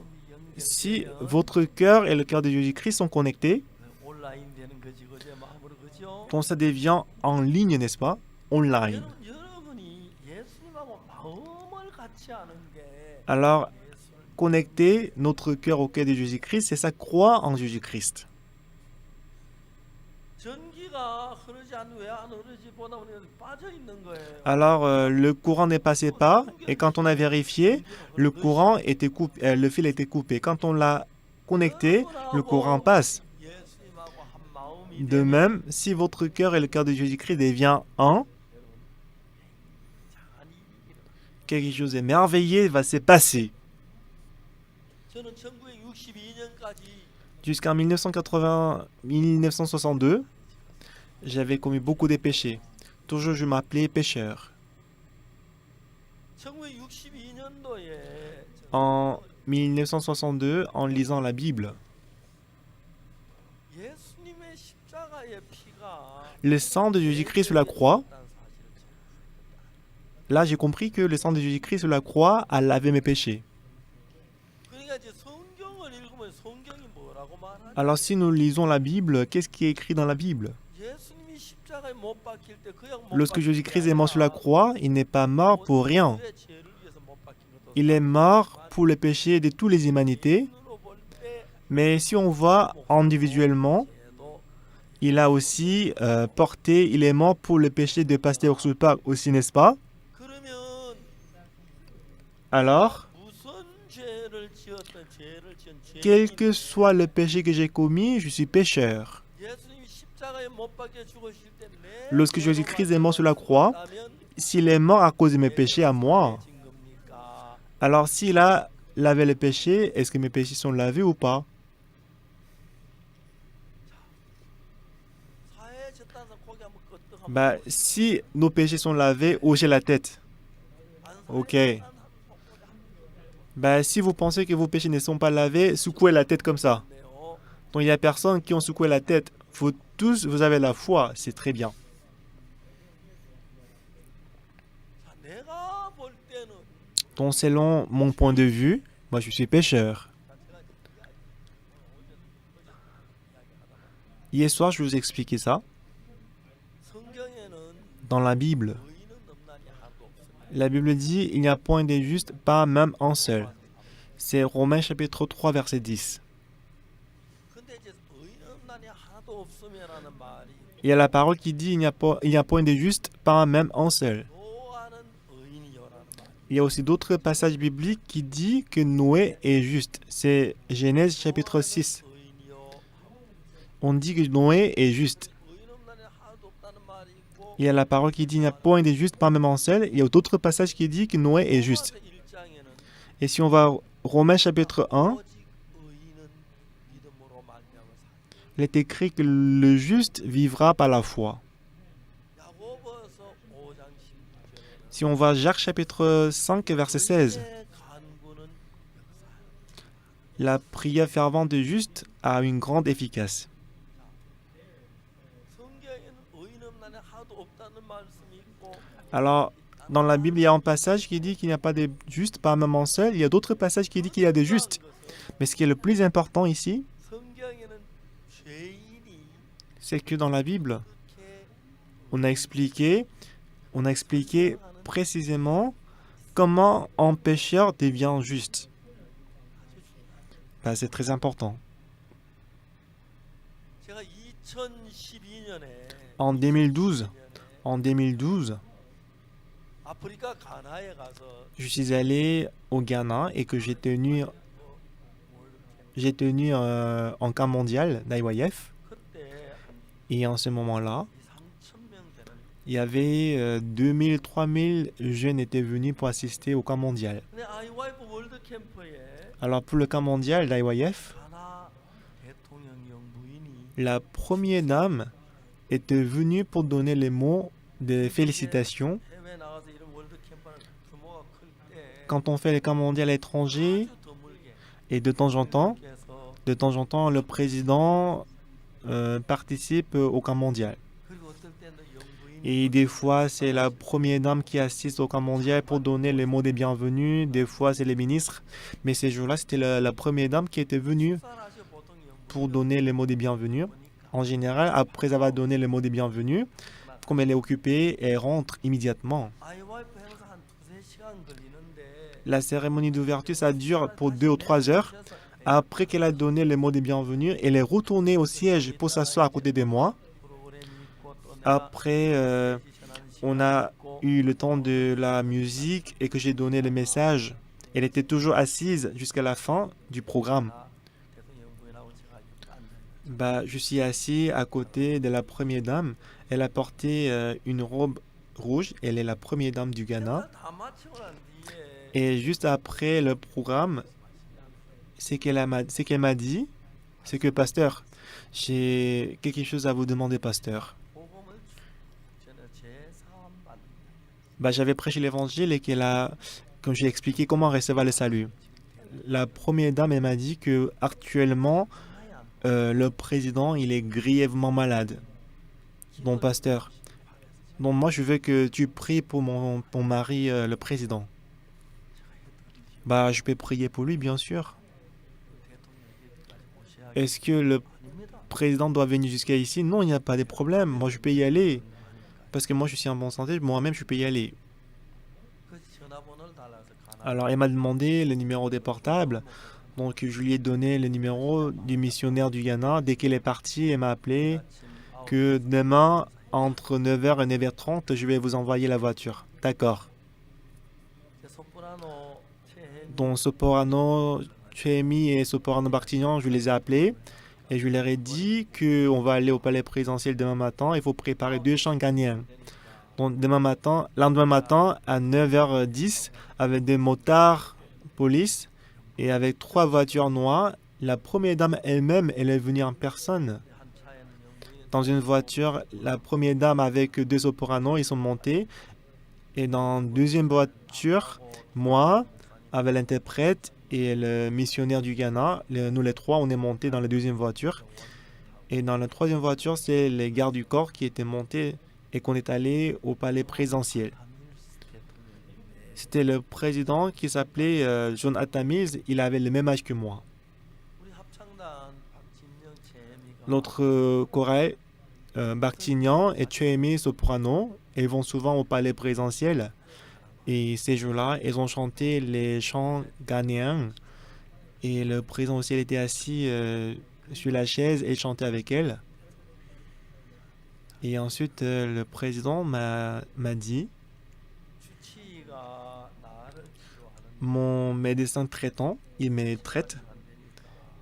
Si
연결되면
votre cœur et le cœur de Jésus-Christ sont connectés,
온라인 되는 거지 그제 마음으로 그죠?
donc ça devient en ligne, n'est-ce pas? Online.
여러분이 예수님하고 마음을 같이 하는 게
Alors,
예수를
connecter notre cœur au cœur de Jésus-Christ, c'est ça, croire en Jésus-Christ.
전기가 흐르지 않는 왜 안 흐르지 보다 보니 빠져 있는 거예요.
Alors, le courant ne passait pas, et quand on a vérifié, le courant était coupé, le fil était coupé. Quand on l'a connecté, le courant passe.
예수님하고 한 마음이
De même, si votre cœur et le cœur de Jésus-Christ devient un,
장한 일이 일어나.
quelque chose de merveilleux va se passer.
저는 1962년까지
Jusqu'en 1962, j'avais commis beaucoup de péchés. Toujours, je m'appelais pécheur.
1962년도에
En 1962, en lisant la Bible,
예수님의 십자가의 피가
le sang de Jésus-Christ sur la croix, là j'ai compris que le sang de Jésus-Christ sur la croix a lavé mes péchés.
그러니까 이제 성경을 읽으면 성경이 뭐라고 말하냐?
Alors si nous lisons la Bible, qu'est-ce qui est écrit dans la Bible?
예수님이 십자가에 못 박힐 때 그냥 못
Lorsque
박힌 게
Jésus-Christ est mort sur la
아니라
croix, il n'est pas mort pour rien.
모두의 죄를 위해서 못 박힌 것도
Il est mort pour le péché de toutes les humanités.
눈으로 볼 때
Mais si on voit individuellement,
죄도
il a aussi porté, il est mort pour le péché de Pasteur Soupak aussi, n'est-ce pas?
그러면
Alors,
무슨 죄를 지었던 죄를 지은
quel
죄인이
que soit le péché que j'ai commis, je suis pécheur.
예수님이 십자가에 못 박혀 죽으실 때 내
Lorsque
죄로
Jésus-Christ est mort sur la
말미암아
croix,
죽었다면
s'il est mort à cause de mes péchés à moi,
죄진 겁니까?
alors s'il a lavé les péchés, est-ce que mes péchés sont lavés ou pas?
사해 졌다는 고개 한번 끄덕 한번
Si nos péchés sont lavés, hochez la tête.
안
ok.
사해 졌다는 고개 한번
Si vous pensez que vos péchés ne sont pas lavés, secouez la tête comme ça.
네요.
Donc il y a personne qui ont secoué la tête. Vous tous, vous avez la foi, c'est très bien.
자, 내가 볼 때는
Donc selon mon point de vue, moi je suis pécheur. Hier soir, je vous ai expliqué ça.
성경에는
Dans la Bible,
의인은 없나니 하나도 없습니다.
la Bible dit, il n'y a point de juste, pas même un seul. C'est Romains chapitre 3, verset 10.
근데 이제 의인은 없나니 하나도 없으면라는 말이
Il y a la parole qui dit, il n'y a point de juste, pas même un seul.
노아는 의인이요라는 말.
Il y a aussi d'autres passages bibliques qui disent que Noé est juste. C'est Genèse chapitre 6.
의인이요.
On dit que Noé est juste.
의인 없나니 하나도 없다는 말이 있고
Il y a la parole qui dit, il n'y a point de juste, pas même un seul. Il y a d'autres passages qui disent que Noé est juste.
로마서 1장에는
Et si on va à Romains chapitre 1,
오직 의인은 믿음으로 말미암아 사.
il est écrit que le juste vivra par la foi.
야고보서 5장 16절에는
Si on va à Jacques chapitre 5, verset 16,
간구는 역사하는
la prière fervente du juste a une grande efficace.
성경에는 의인 없나니 하나도
Alors, dans la Bible, il y a un passage qui dit qu'il n'y a pas de justes par un moment seul. Il y a d'autres passages qui disent qu'il y a des justes. Mais ce qui est le plus important ici, c'est que dans la Bible, on a expliqué précisément comment un pécheur devient juste. C'est très important. En 2012, je suis allé au Ghana et que j'ai tenu un camp mondial d'IYF. Et en ce moment-là, il y avait 2000, 3000 jeunes étaient venus pour assister au camp mondial. Alors pour le camp mondial d'IYF, la première dame était venue pour donner les mots de félicitations. Quand on fait les camps mondiaux à l'étranger, et de temps en temps, le président participe au camp mondial. Et des fois, c'est la première dame qui assiste au camp mondial pour donner les mots des bienvenus. Des fois, c'est les ministres. Mais ces jours-là, c'était la première dame qui était venue pour donner les mots des bienvenus. En général, après avoir donné les mots des bienvenus, comme elle est occupée, elle rentre immédiatement. La cérémonie d'ouverture, ça dure pour 2 ou 3 heures. Après qu'elle a donné les mots des bienvenus, elle est retournée au siège pour s'asseoir à côté de moi. Après, on a eu le temps de la musique et que j'ai donné le message. Elle était toujours assise jusqu'à la fin du programme. Je suis assis à côté de la première dame. Elle a porté une robe rouge. Elle est la première dame du Ghana. Et juste après le programme, ce qu'elle m'a dit, c'est que, pasteur, j'ai quelque chose à vous demander, pasteur. J'avais prêché l'évangile et comme j'ai expliqué comment recevoir le salut. La première dame, elle m'a dit que actuellement, le président, il est grièvement malade. Donc, pasteur, donc moi, je veux que tu pries pour mon mari, le président. Je peux prier pour lui, bien sûr. Est-ce que le président doit venir jusqu'à ici? Non, il n'y a pas de problème. Moi, je peux y aller. Parce que moi, je suis en bonne santé. Moi-même, je peux y aller. Alors, elle m'a demandé le numéro des portables. Donc, je lui ai donné le numéro du missionnaire du Ghana. Dès qu'elle est partie, elle m'a appelé que demain, entre 9h et 9h30, je vais vous envoyer la voiture. D'accord. Donc, Soporano, Chemi et Soporano Bartignan, je les ai appelés. Et je leur ai dit qu'on va aller au palais présidentiel demain matin. Il faut préparer 2 chants ghanéens. Donc, lendemain matin, à 9h10, avec des motards, police, et avec 3 voitures noires, la première dame elle-même, elle est venue en personne. Dans une voiture, la première dame avec 2 sopranos, ils sont montés. Et dans la deuxième voiture, moi, avec l'interprète et le missionnaire du Ghana, nous les 3, on est montés dans la deuxième voiture. Et dans la troisième voiture, c'est les gardes du corps qui étaient montés et qu'on est allé au palais présidentiel. C'était le président qui s'appelait John Atamiz. Il avait le même âge que moi. Notre chorale, Bartignan et Chemi Soprano, ils vont souvent au palais présidentiel. Et ces jours-là, ils ont chanté les chants ghanéens. Et le président aussi, il était assis sur la chaise et chantait avec elle. Et ensuite, le président m'a dit, mon médecin traitant, il me traite,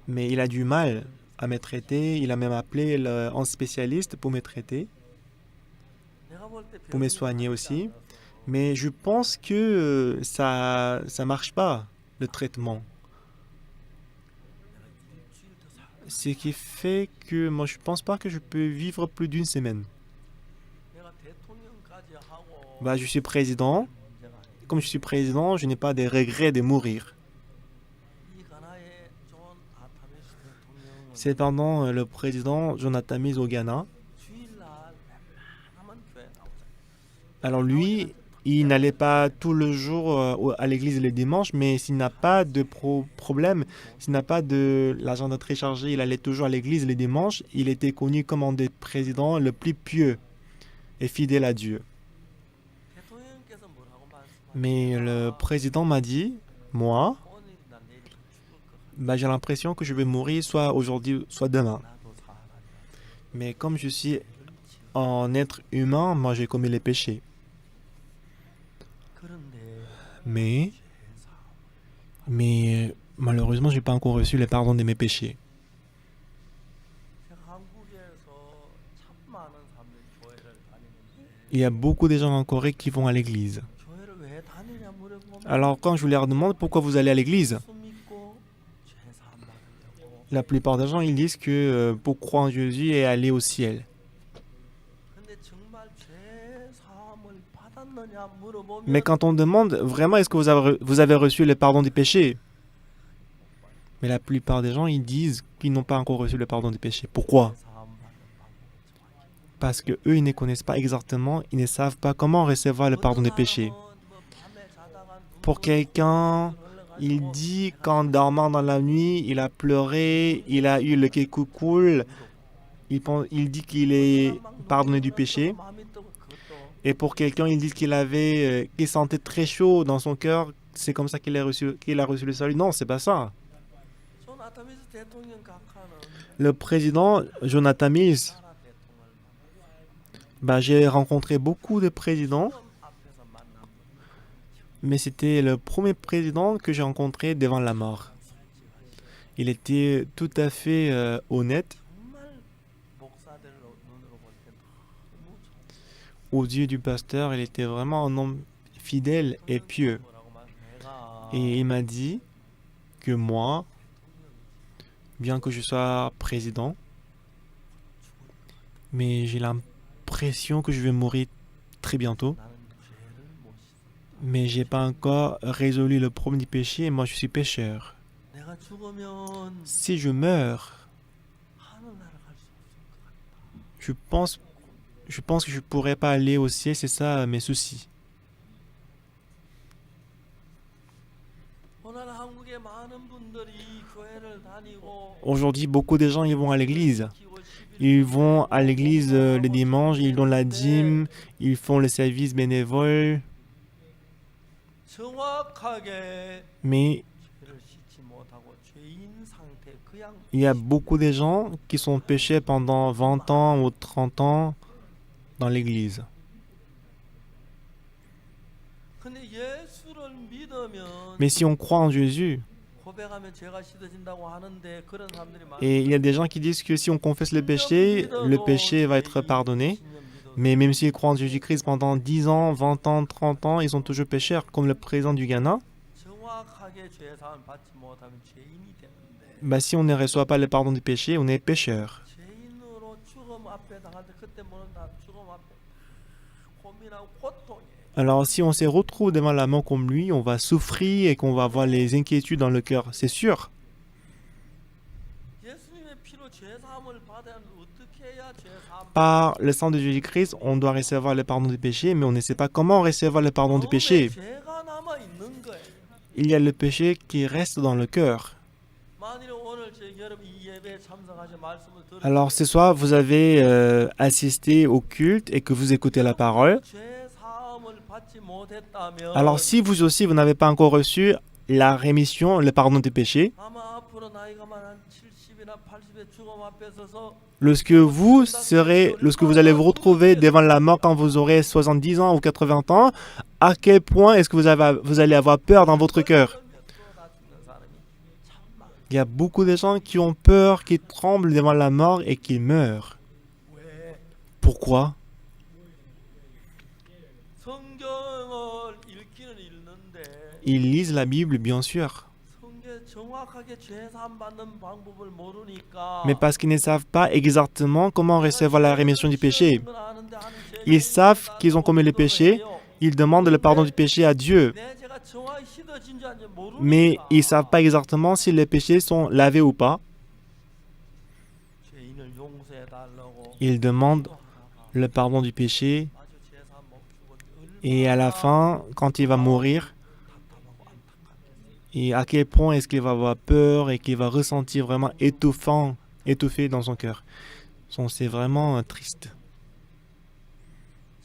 mais il a du mal à me traiter. Il a même appelé un spécialiste pour me traiter, pour me soigner aussi. Mais je pense que ça marche pas, le traitement. Ce qui fait que moi, je pense pas que je peux vivre plus d'1 semaine. Je suis président. Comme je suis président, je n'ai pas de regrets de mourir. Cependant, le président Jonathan Miz au Ghana, Alors lui, il n'allait pas tout le jour à l'église le dimanche, mais s'il n'a pas de problème, s'il n'a pas de l'argent de télécharger, il allait toujours à l'église le dimanche. Il était connu comme un des présidents le plus pieux et fidèle à Dieu.
대통령께서 뭐라고 말씀하셨어요?
Mais le président m'a dit, moi,
오늘이나 내일 죽을 것 같아.
bah, j'ai l'impression que je vais mourir soit aujourd'hui, soit demain.
나도 사람이야.
Mais comme je suis un être humain, moi j'ai commis les péchés.
그런데
Mais,
죄사
malheureusement, je n'ai pas encore reçu le pardon de mes péchés.
제가 한국에서 참 많은 사람들이 교회를 다니는데
Il y a beaucoup de gens en Corée qui vont à l'église.
교회를 왜 다니냐 물어보면
Alors quand je leur demande pourquoi vous allez à l'église,
예수 믿고 죄사 안 받으려고.
la plupart des gens ils disent que pour croire en Jésus et aller au ciel.
근데 정말 죄 사함을 받았느냐 물어보면
Mais quand on demande vraiment est-ce que vous avez reçu le pardon des péchés, mais la plupart des gens ils disent qu'ils n'ont pas encore reçu le pardon des péchés. Pourquoi?
죄 사함 받는 방법을 정확히.
Parce que eux ils ne connaissent pas exactement, ils ne savent pas comment recevoir le pardon des péchés. Pour quelqu'un, il dit qu'en dormant dans la nuit, il a pleuré, il a eu le cœur qui coule, il dit qu'il est pardonné du péché. Et pour quelqu'un, il dit qu'il sentait très chaud dans son cœur, c'est comme ça qu'il a reçu le salut. Non, c'est pas ça. Le président Jonathan Mills, j'ai rencontré beaucoup de présidents, mais c'était le premier président que j'ai rencontré devant la mort. Il était tout à fait honnête. Aux yeux du pasteur, il était vraiment un homme fidèle et pieux. Et il m'a dit que moi, bien que je sois président, mais j'ai l'impression que je vais mourir très bientôt. Mais j'ai pas encore résolu le problème du péché et moi je suis pécheur. Si je meurs, je pense que je pourrais pas aller au ciel, c'est ça mes soucis. Aujourd'hui, beaucoup de gens ils vont à l'église. Ils vont à l'église le dimanche, ils donnent la dîme, ils font le service bénévole. Mais il y a beaucoup de gens qui sont péchés pendant 20 ans ou 30 ans dans l'église. Mais si on croit en Jésus, et il y a des gens qui disent que si on confesse le péché va être pardonné. Mais même s'ils croient en Jésus-Christ pendant 10 ans, 20 ans, 30 ans, ils sont toujours pécheurs, comme le président du Ghana. Si on ne reçoit pas le pardon du péché, on est pécheur. Alors si on se retrouve devant la mort comme lui, on va souffrir et qu'on va avoir les inquiétudes dans le cœur, c'est sûr. Par le sang de Jésus-Christ, on doit recevoir le pardon du péché, mais on ne sait pas comment recevoir le pardon du péché. Il y a le péché qui reste dans le cœur. Alors ce soir, vous avez assisté au culte et que vous écoutez la parole. Alors si vous aussi, vous n'avez pas encore reçu la rémission, le pardon des péchés, lorsque vous allez vous retrouver devant la mort quand vous aurez 70 ans ou 80 ans, à quel point est-ce que vous allez avoir peur dans votre cœur? Il y a beaucoup de gens qui ont peur, qui tremblent devant la mort et qui meurent. Pourquoi? Ils lisent la Bible, bien sûr. Mais parce qu'ils ne savent pas exactement comment recevoir la rémission du péché. Ils savent qu'ils ont commis le péché, ils demandent le pardon du péché à Dieu. Mais ils ne savent pas exactement si les péchés sont lavés ou pas. Ils demandent le pardon du péché Et à la fin, quand il va mourir, et à quel point est-ce qu'il va avoir peur et qu'il va ressentir vraiment étouffé dans son cœur. C'est vraiment triste.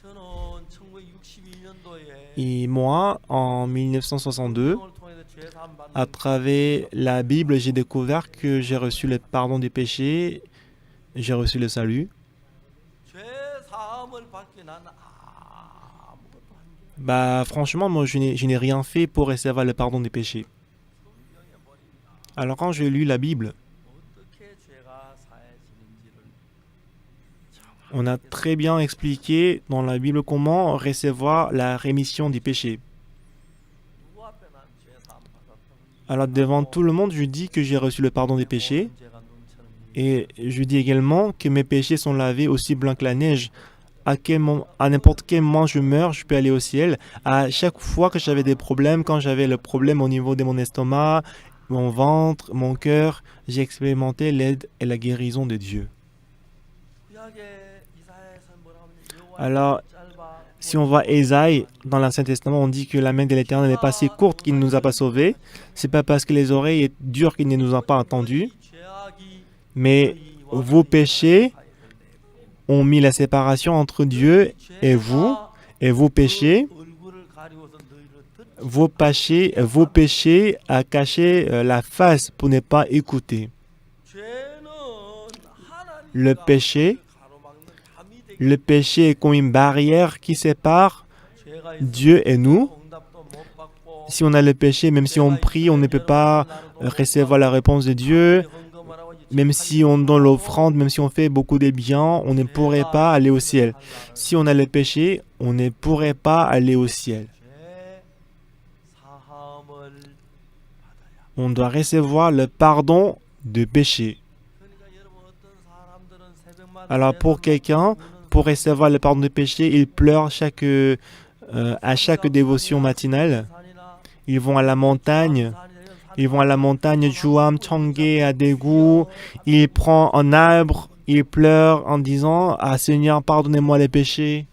저는 1962년도에
Et moi, en 1962,
성경을 통해서 죄 사함
à
받는
travers la Bible, j'ai découvert que j'ai reçu le pardon des péchés, j'ai reçu le salut.
죄 사함을 받기 난 아무것도 한 게
Bah, franchement, moi, je n'ai rien fait pour recevoir le pardon des péchés.
성경에 보니까
Alors, quand j'ai lu la Bible,
어떻게 죄가 사해지는지를
on a très bien expliqué dans la Bible comment recevoir la rémission des péchés.
누구 앞에 난 죄 사함 받았다고
Alors, devant tout le monde, je dis que j'ai reçu le pardon des péchés.
모든 죄가 눈처럼
Et je dis également que mes péchés sont lavés aussi blancs que la neige. À n'importe quel moment je meurs, je peux aller au ciel. À chaque fois que j'avais des problèmes, quand j'avais le problème au niveau de mon estomac, mon ventre, mon cœur, j'ai expérimenté l'aide et la guérison de Dieu.
구약의 이사야에서 뭐라고 하면 여호와의
Alors,
짧아
si on voit Ésaïe dans l'Ancien Testament, on dit que la main de l'Éternel n'est pas si courte qu'il ne nous a pas sauvés. C'est pas parce que les oreilles sont dures qu'il ne nous a pas entendus,
죄악이
mais vos péchés ont mis la séparation entre Dieu et vos péchés, vos péchés a caché la face pour ne pas écouter. Le péché est comme une barrière qui sépare Dieu et nous. Si on a le péché, même si on prie, on ne peut pas recevoir la réponse de Dieu. Même si on donne l'offrande, même si on fait beaucoup de biens, on ne pourrait pas aller au ciel. Si on a le péché, on ne pourrait pas aller au ciel. On doit recevoir le pardon de péché. Alors pour quelqu'un, pour recevoir le pardon de péché, il pleure à chaque dévotion matinale. Ils vont à la montagne. Ils vont à la montagne Juam, Changé, à Daegu. Il prend un arbre, il pleure en disant « Ah Seigneur, pardonnez-moi les péchés ».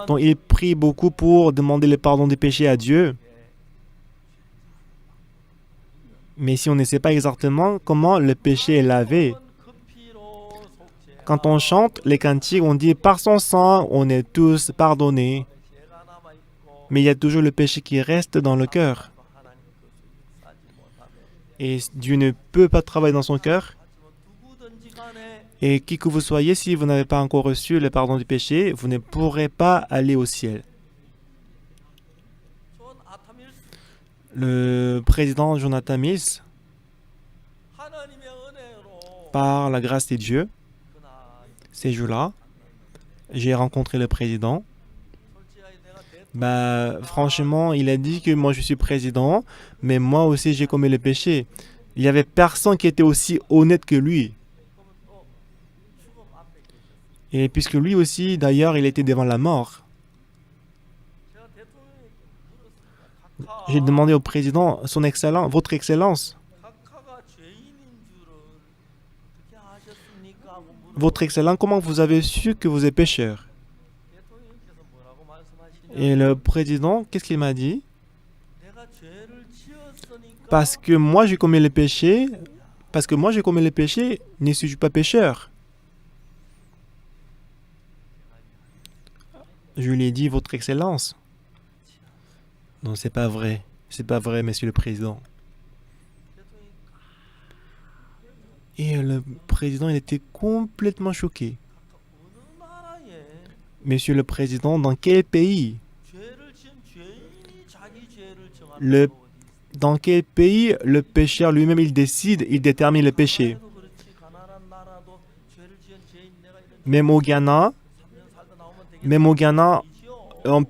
Donc il prie beaucoup pour demander le pardon des péchés à Dieu. Mais si on ne sait pas exactement comment le péché est lavé, quand on chante les cantiques, on dit « Par son sang, on est tous pardonnés ». Mais il y a toujours le péché qui reste dans le cœur. Et Dieu ne peut pas travailler dans son cœur. Et qui que vous soyez, si vous n'avez pas encore reçu le pardon du péché, vous ne pourrez pas aller au ciel. Le président Jonathan Mills, par la grâce de Dieu, ces jours-là, j'ai rencontré le président. Bah, franchement, il a dit que moi je suis président, mais moi aussi j'ai commis le péché. Il n'y avait personne qui était aussi honnête que lui. Et puisque lui aussi, d'ailleurs, il était devant la mort. J'ai demandé au président, son excellence, votre excellence, votre excellence, comment vous avez su que vous êtes pécheur? Et le président, qu'est-ce qu'il m'a dit? Parce que moi j'ai commis le péché, ne suis-je pas pécheur? Je lui ai dit, votre excellence. Non, c'est pas vrai, monsieur le président. Et le président, il était complètement choqué. Monsieur le président, dans quel pays? Dans quel pays le pécheur lui-même, il détermine le péché? Même au Ghana,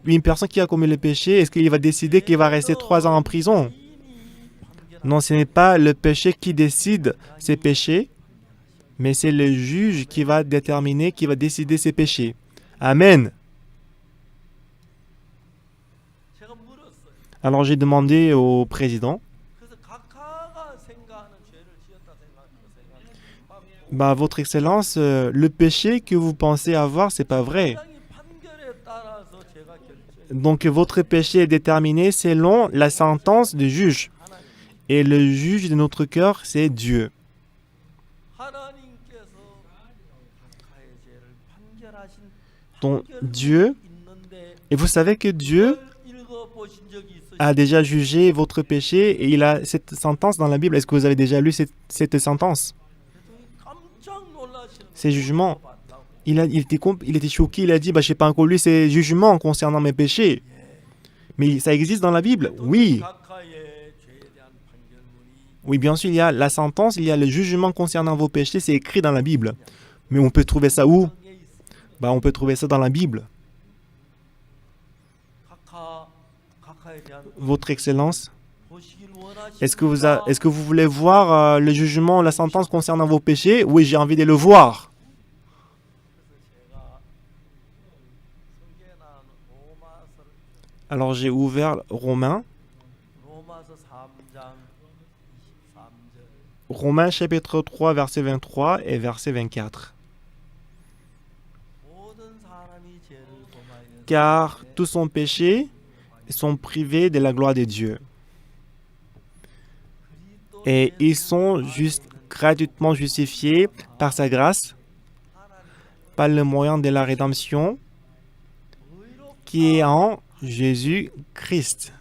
une personne qui a commis le péché, est-ce qu'il va décider qu'il va rester 3 ans en prison? Non, ce n'est pas le péché qui décide ses péchés, mais c'est le juge qui va décider ses péchés. Amen. Alors j'ai demandé au président, Bah, Votre Excellence, le péché que vous pensez avoir, c'est pas vrai.
당장의 판결에 따라서 제가 결정.
Donc, votre péché est déterminé selon la sentence du juge.
하나님,
Et le juge de notre cœur, c'est Dieu.
하나님께서 각하의 죄를 판결하신
Donc, Dieu,
있는데
et vous savez que Dieu
그걸 읽어보신 적이 있으시죠?
a déjà jugé votre péché et il a cette sentence dans la Bible. Est-ce que vous avez déjà lu cette sentence?
깜짝 놀라시는
Ces jugements.
봤다고.
Il était choqué, il a dit, bah, je n'ai pas encore lu ces jugements concernant mes péchés. Mais ça existe dans la Bible? Oui.
각하의 죄에 대한 판결문이
Oui, bien sûr, il y a la sentence, il y a le jugement concernant vos péchés, c'est écrit dans la Bible. Mais on peut trouver ça où?
성경에 있습니다.
Bah, on peut trouver ça dans la Bible.
각하에 대한
Votre Excellence,
보시길 원하십니까?
est-ce que vous voulez voir le jugement, la sentence concernant vos péchés? Oui, j'ai envie de le voir.
제가 성경에 나오는 로마서를
Alors j'ai ouvert Romains,
로마서 3장 23절
Romains chapitre 3, verset 23 et verset 24.
모든 사람이 죄를 범하여
Car tous sont péchés et sont privés de la gloire de Dieu. Et ils sont juste gratuitement justifiés par sa grâce, par le moyen de la rédemption qui est en Jésus-Christ.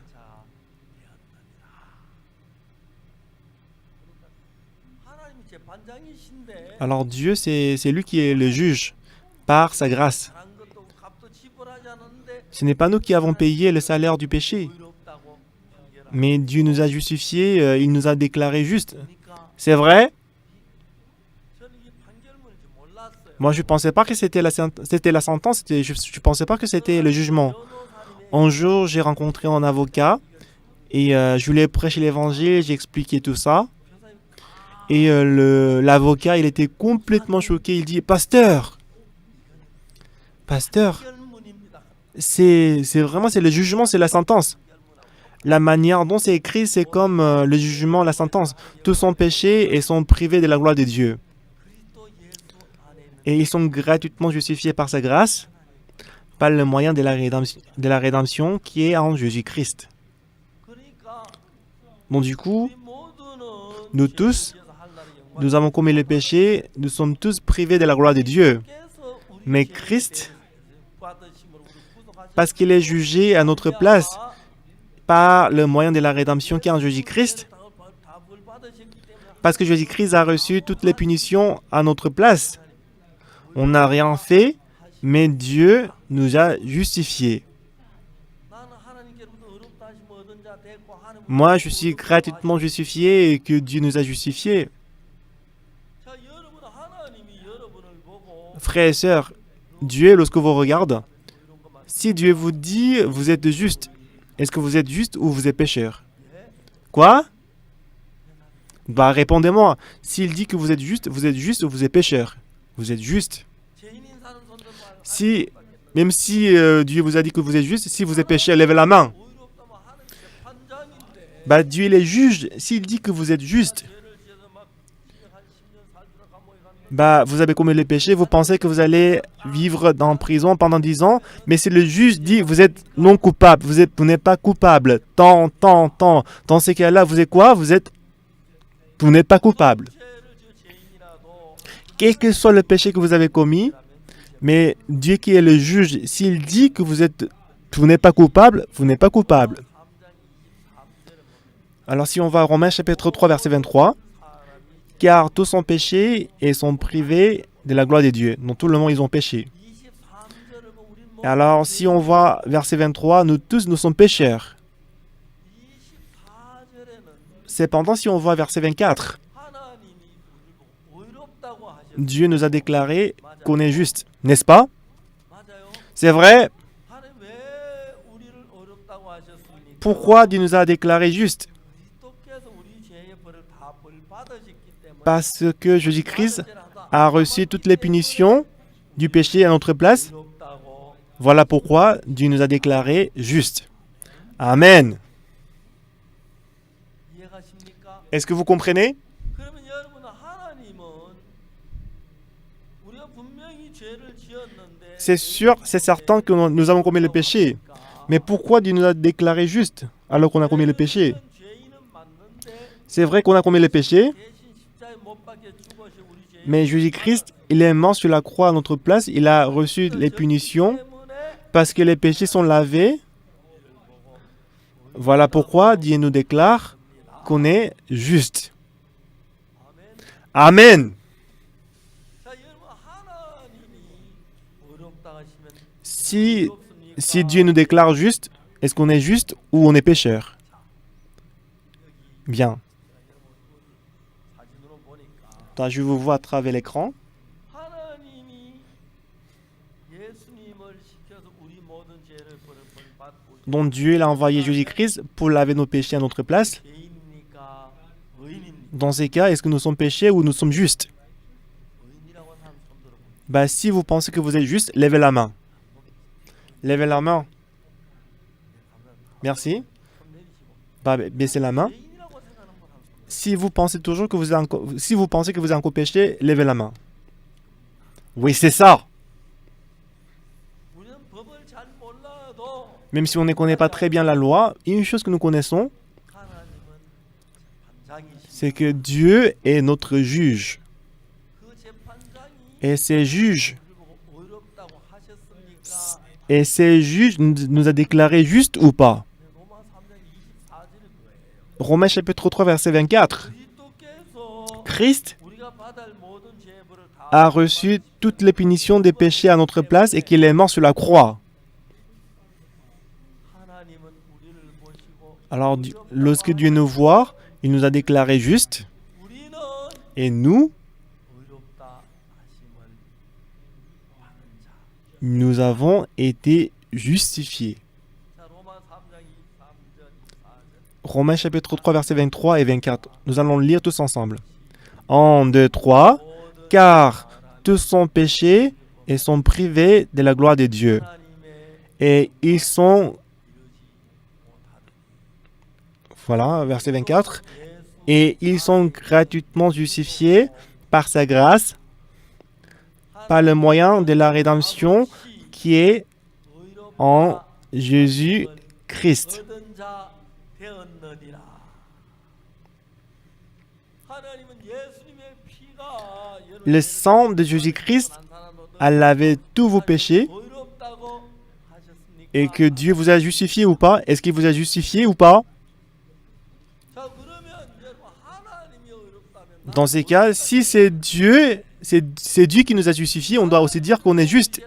하나님이 재판장이신데
Alors Dieu, c'est lui qui est le juge par sa grâce.
잘한 것도 값도 지불하지 않았는데
Ce n'est pas nous qui avons payé le salaire du péché,
의롭다고 판결하니까
mais Dieu nous a justifiés, il nous a déclarés justes. C'est vrai?
저는 이 판결문인지 몰랐어요.
Moi, je ne pensais pas que c'était la sentence, je ne pensais pas que c'était le jugement. Un jour, j'ai rencontré un avocat et je voulais prêcher l'évangile, j'ai expliqué tout ça. Et l'avocat, il était complètement choqué. Il dit, Pasteur,
판결문입니다.
c'est le jugement, c'est la sentence. La manière dont c'est écrit, c'est comme le jugement, la sentence. Tous sont péchés et sont privés de la gloire de Dieu.
그리스도 예수 안에 있는
Et ils sont gratuitement justifiés par sa grâce, par le moyen de la rédemption qui est en Jésus-Christ.
그러니까
Donc du coup,
우리 모두는
nous tous,
죄에서 하늘나라의 영광
nous avons commis le péché, nous sommes tous privés de la gloire de Dieu.
께서 우리
Mais
죄에
Christ,
받으심으로 우리 구속하신
parce qu'il est jugé à notre place, par le moyen de la rédemption qui est en Jésus-Christ,
다 벌받으셨기 때문에
parce que Jésus-Christ a reçu toutes les punitions à notre place. On n'a rien fait, mais Dieu nous a justifiés.
나는 하나님께로부터 의롭다 하심을 얻은 자 됐고 하나님
Moi, je suis gratuitement justifié et que Dieu nous a justifiés.
자 여러분 하나님이 여러분을 보고
Frères et sœurs, Dieu, lorsque vous regarde, si Dieu vous dit, vous êtes juste, est-ce que vous êtes juste ou vous êtes pécheur? Quoi? Bah, répondez-moi. S'il dit que vous êtes juste ou vous êtes pécheur? Vous êtes juste.
죄인인 사는 손들 말
Si, même si Dieu vous a dit que vous êtes juste, si vous êtes pécheur, levez la main.
의롭다면 하나님 재판장인데
Bah, Dieu il est juge. S'il dit que vous êtes juste,
죄를 지어서 막 한 10년 살다가 감옥에 가면
bah, vous avez commis le péché, vous pensez que vous allez vivre en prison pendant 10 ans, mais si le juge dit vous êtes non coupable, vous n'êtes pas coupable, tant. Dans ces cas-là, vous êtes quoi? Vous n'êtes pas coupable.
죄를 지어 죄인이라도
Quel que soit le péché que vous avez commis, mais Dieu qui est le juge, s'il dit que vous n'êtes pas coupable, vous n'êtes pas coupable.
3장 23절에
Alors si on va à Romains chapitre 3 verset 23,
사람이
car tous sont péchés et sont privés de la gloire de Dieu. Donc tout le monde ils ont péché.
23절을 보면 우리
Et alors si on voit verset 23, nous tous nous sommes pécheurs.
24절에는
Cependant si on voit verset 24,
하나님이 우리를 보고 의롭다고 하셨어요.
Dieu nous a déclaré qu'on est juste, n'est-ce pas?
맞아요.
C'est vrai?
하나님 왜 우리를 어렵다고 하셨습니까?
Pourquoi Dieu nous a déclaré juste?
그리스도께서 우리 죄의 벌을 다 벌받으셨기 때문에
Parce que Jésus-Christ a reçu toutes les punitions du péché à notre place.
의롭다고.
Voilà pourquoi Dieu nous a déclaré juste. Amen.
이해가십니까?
Est-ce que vous comprenez?
그러면 여러분 하나님은
c'est sûr, c'est certain que nous avons commis le péché. Mais pourquoi Dieu nous a déclarés justes alors qu'on a commis le péché? C'est vrai qu'on a commis le péché, mais Jésus-Christ, il est mort sur la croix à notre place. Il a reçu les punitions parce que les péchés sont lavés. Voilà pourquoi Dieu nous déclare qu'on est juste. Amen. Si Dieu nous déclare juste, est-ce qu'on est juste ou on est pécheur? Bien. Je vous vois à travers l'écran. Donc Dieu il a envoyé Jésus-Christ pour laver nos péchés à notre place. Dans ces cas, est-ce que nous sommes péchés ou nous sommes justes? Si vous pensez que vous êtes juste, levez la main. Levez la main. Merci. Baissez la main. Si vous pensez toujours que vous êtes encore péché, levez la main. Oui, c'est ça. Même si on ne connaît pas très bien la loi, une chose que nous connaissons, c'est que Dieu est notre juge. Et ces juges nous a déclarés justes ou pas? Romains chapitre 3, verset 24. Christ a reçu toutes les punitions des péchés à notre place et qu'il est mort sur la croix. Alors, lorsque Dieu nous voit, il nous a déclarés justes et nous avons été justifiés. Romains chapitre 3, versets 23 et 24. Nous allons lire tous ensemble. 1, 2, 3. Car tous sont péchés et sont privés de la gloire de Dieu. Et ils sont... Voilà, verset 24. Et ils sont gratuitement justifiés par sa grâce, par le moyen de la rédemption qui est en Jésus-Christ. Le sang de Jésus-Christ a lavé tous vos péchés et que Dieu vous a justifié ou pas? Est-ce qu'il vous a justifié ou pas? Dans ces cas, si c'est Dieu qui nous a justifiés, on doit aussi dire qu'on est juste.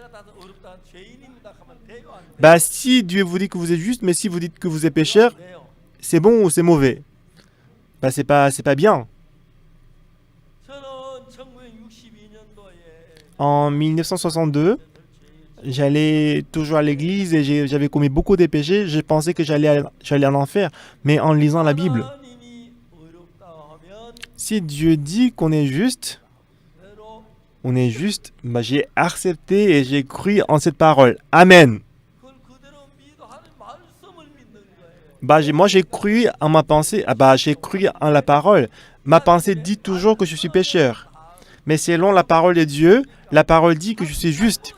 Si Dieu vous dit que vous êtes juste, mais si vous dites que vous êtes pécheur, c'est bon ou c'est mauvais? C'est pas bien. En 1962, j'allais toujours à l'église et j'avais commis beaucoup de péchés. Je pensais que j'allais en enfer. Mais en lisant la Bible, si Dieu dit qu'on est juste, j'ai accepté et j'ai cru en cette parole. Amen. Moi, j'ai cru en ma pensée. J'ai cru en la parole. Ma pensée dit toujours que je suis pécheur. Mais selon la parole de Dieu, la parole dit que je suis juste.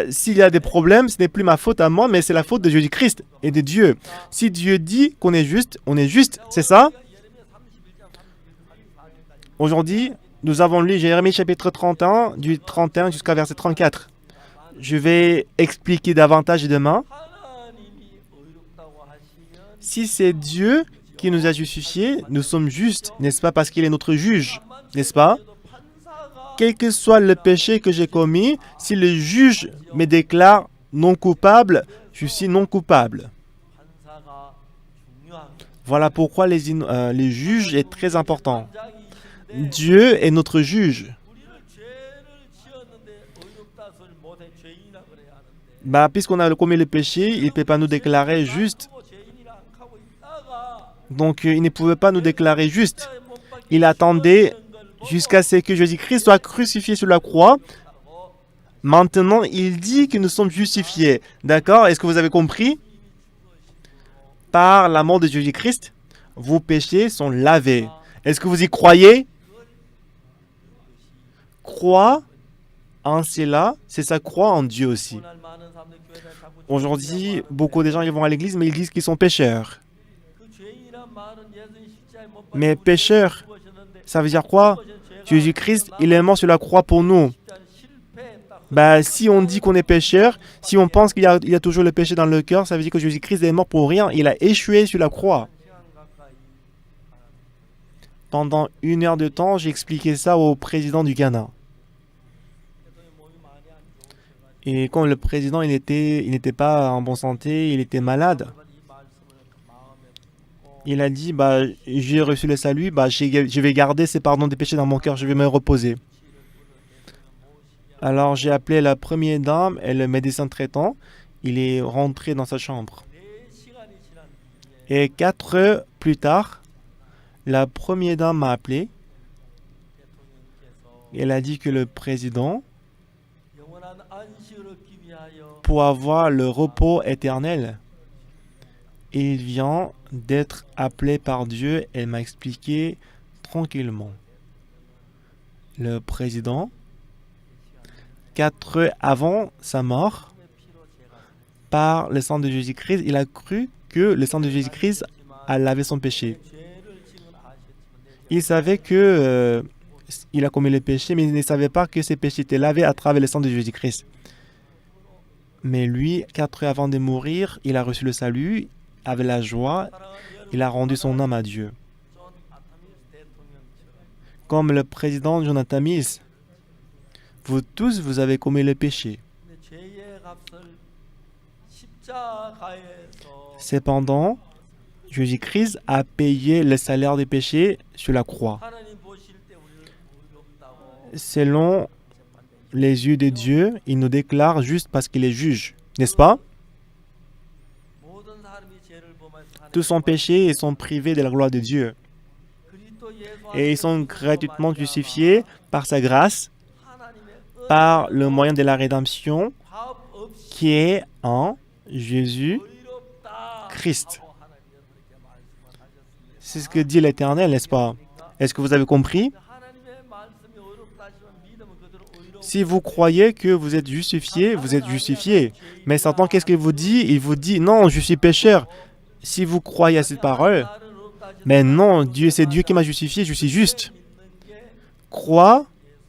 S'il y a des problèmes, ce n'est plus ma faute à moi, mais c'est la faute de Jésus-Christ et de Dieu. Si Dieu dit qu'on est juste, on est juste. C'est ça? Aujourd'hui, nous avons lu Jérémie chapitre 31, du 31 jusqu'à verset 34. Je vais expliquer davantage demain. Si c'est Dieu qui nous a justifiés, nous sommes justes, n'est-ce pas, parce qu'il est notre juge, n'est-ce pas? Quel que soit le péché que j'ai commis, si le juge me déclare non coupable, je suis non coupable. Voilà pourquoi les juges est très important. Dieu est notre juge. Puisqu'on a commis le péché, il ne peut pas nous déclarer juste. Donc, il ne pouvait pas nous déclarer juste. Il attendait jusqu'à ce que Jésus-Christ soit crucifié sur la croix. Maintenant, il dit que nous sommes justifiés. D'accord? Est-ce que vous avez compris? Par la mort de Jésus-Christ, vos péchés sont lavés. Est-ce que vous y croyez? Crois c'est là, c'est sa croix en Dieu aussi. Aujourd'hui, beaucoup de gens ils vont à l'église, mais ils disent qu'ils sont pécheurs. Mais pécheurs, ça veut dire quoi? Jésus-Christ, il est mort sur la croix pour nous. Si on dit qu'on est pécheur, si on pense qu'il y a toujours le péché dans le cœur, ça veut dire que Jésus-Christ est mort pour rien. Il a échoué sur la croix. Pendant 1 heure de temps, j'ai expliqué ça au président du Ghana. Et quand le président il n'était pas en bonne santé, il était malade. Il a dit, j'ai reçu le salut, je vais garder ces pardons des péchés dans mon cœur, je vais me reposer. Alors j'ai appelé la première dame et le médecin traitant. Il est rentré dans sa chambre. Et 4 heures plus tard, la première dame m'a appelé. Elle a dit que le président, pour avoir le repos éternel, il vient d'être appelé par Dieu. Elle m'a expliqué tranquillement. Le président, 4 heures avant sa mort, par le sang de Jésus-Christ, il a cru que le sang de Jésus-Christ a lavé son péché. Il savait que il a commis le péché, mais il ne savait pas que ses péchés étaient lavés à travers le sang de Jésus-Christ. Mais lui, 4 heures avant de mourir, il a reçu le salut avec la joie. Il a rendu son âme à Dieu. Comme le président Jonathan Mills, vous tous, vous avez commis le péché. Cependant, Jésus-Christ a payé le salaire des péchés sur la croix. Selon les yeux de Dieu, il nous déclare juste parce qu'il est juge, n'est-ce pas? Tous sont péchés et sont privés de la gloire de Dieu. Et ils sont gratuitement justifiés par sa grâce, par le moyen de la rédemption qui est en Jésus-Christ. C'est ce que dit l'Éternel, n'est-ce pas? Est-ce que vous avez compris? Si vous croyez que vous êtes justifié, vous êtes justifié. Mais Satan, qu'est-ce qu'il vous dit? Il vous dit, non, je suis pécheur. Si vous croyez à cette parole, mais non, c'est Dieu qui m'a justifié, je suis juste. Crois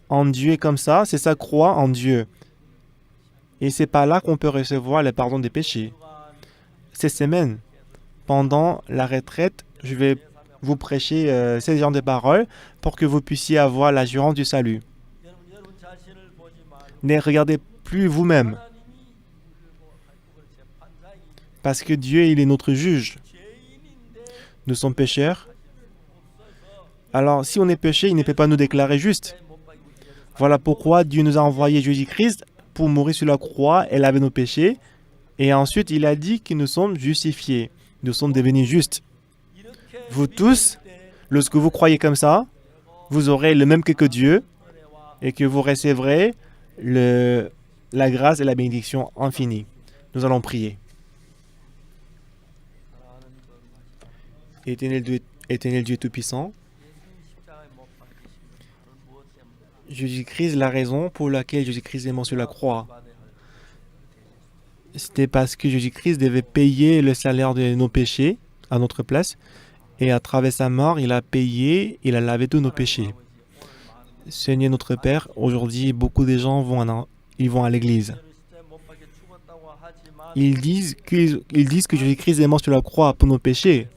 en Dieu comme ça, c'est ça, crois en Dieu. Et c'est pas là qu'on peut recevoir le pardon des péchés. Cette semaine, pendant la retraite, je vais vous prêcher ces genres de paroles pour que vous puissiez avoir l'assurance du salut. Ne regardez plus vous-même. Parce que Dieu, il est notre juge. Nous sommes pécheurs. Alors, si on est péché, il ne peut pas nous déclarer justes. Voilà pourquoi Dieu nous a envoyé Jésus-Christ pour mourir sur la croix et laver nos péchés. Et ensuite, il a dit que nous sommes justifiés. Nous sommes devenus justes. Vous tous, lorsque vous croyez comme ça, vous aurez le même que Dieu et que vous recevrez la grâce et la bénédiction infinie. Nous allons prier. Éternel Dieu Tout-Puissant, Jésus-Christ, la raison pour laquelle Jésus-Christ est mort sur la croix, c'était parce que Jésus-Christ devait payer le salaire de nos péchés à notre place. Et à travers sa mort, il a payé, il a lavé tous nos péchés. Seigneur notre Père, aujourd'hui, beaucoup de gens vont à l'église. Ils disent que Jésus-Christ est mort sur la croix pour nos péchés.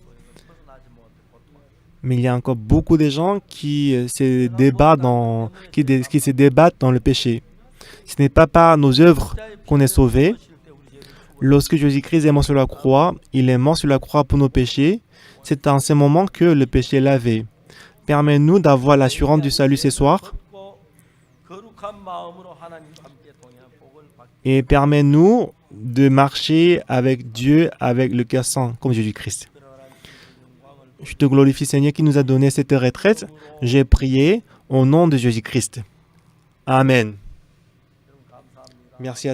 Mais il y a encore beaucoup de gens qui se débattent dans le péché. Ce n'est pas par nos œuvres qu'on est sauvé. Lorsque Jésus-Christ est mort sur la croix, il est mort sur la croix pour nos péchés. C'est en ce moment que le péché est lavé. Permets-nous d'avoir l'assurance du salut ce soir. Et permets-nous de marcher avec Dieu, avec le cœur saint, comme Jésus-Christ. Je te glorifie, Seigneur, qui nous a donné cette retraite. J'ai prié au nom de Jésus-Christ. Amen. Merci à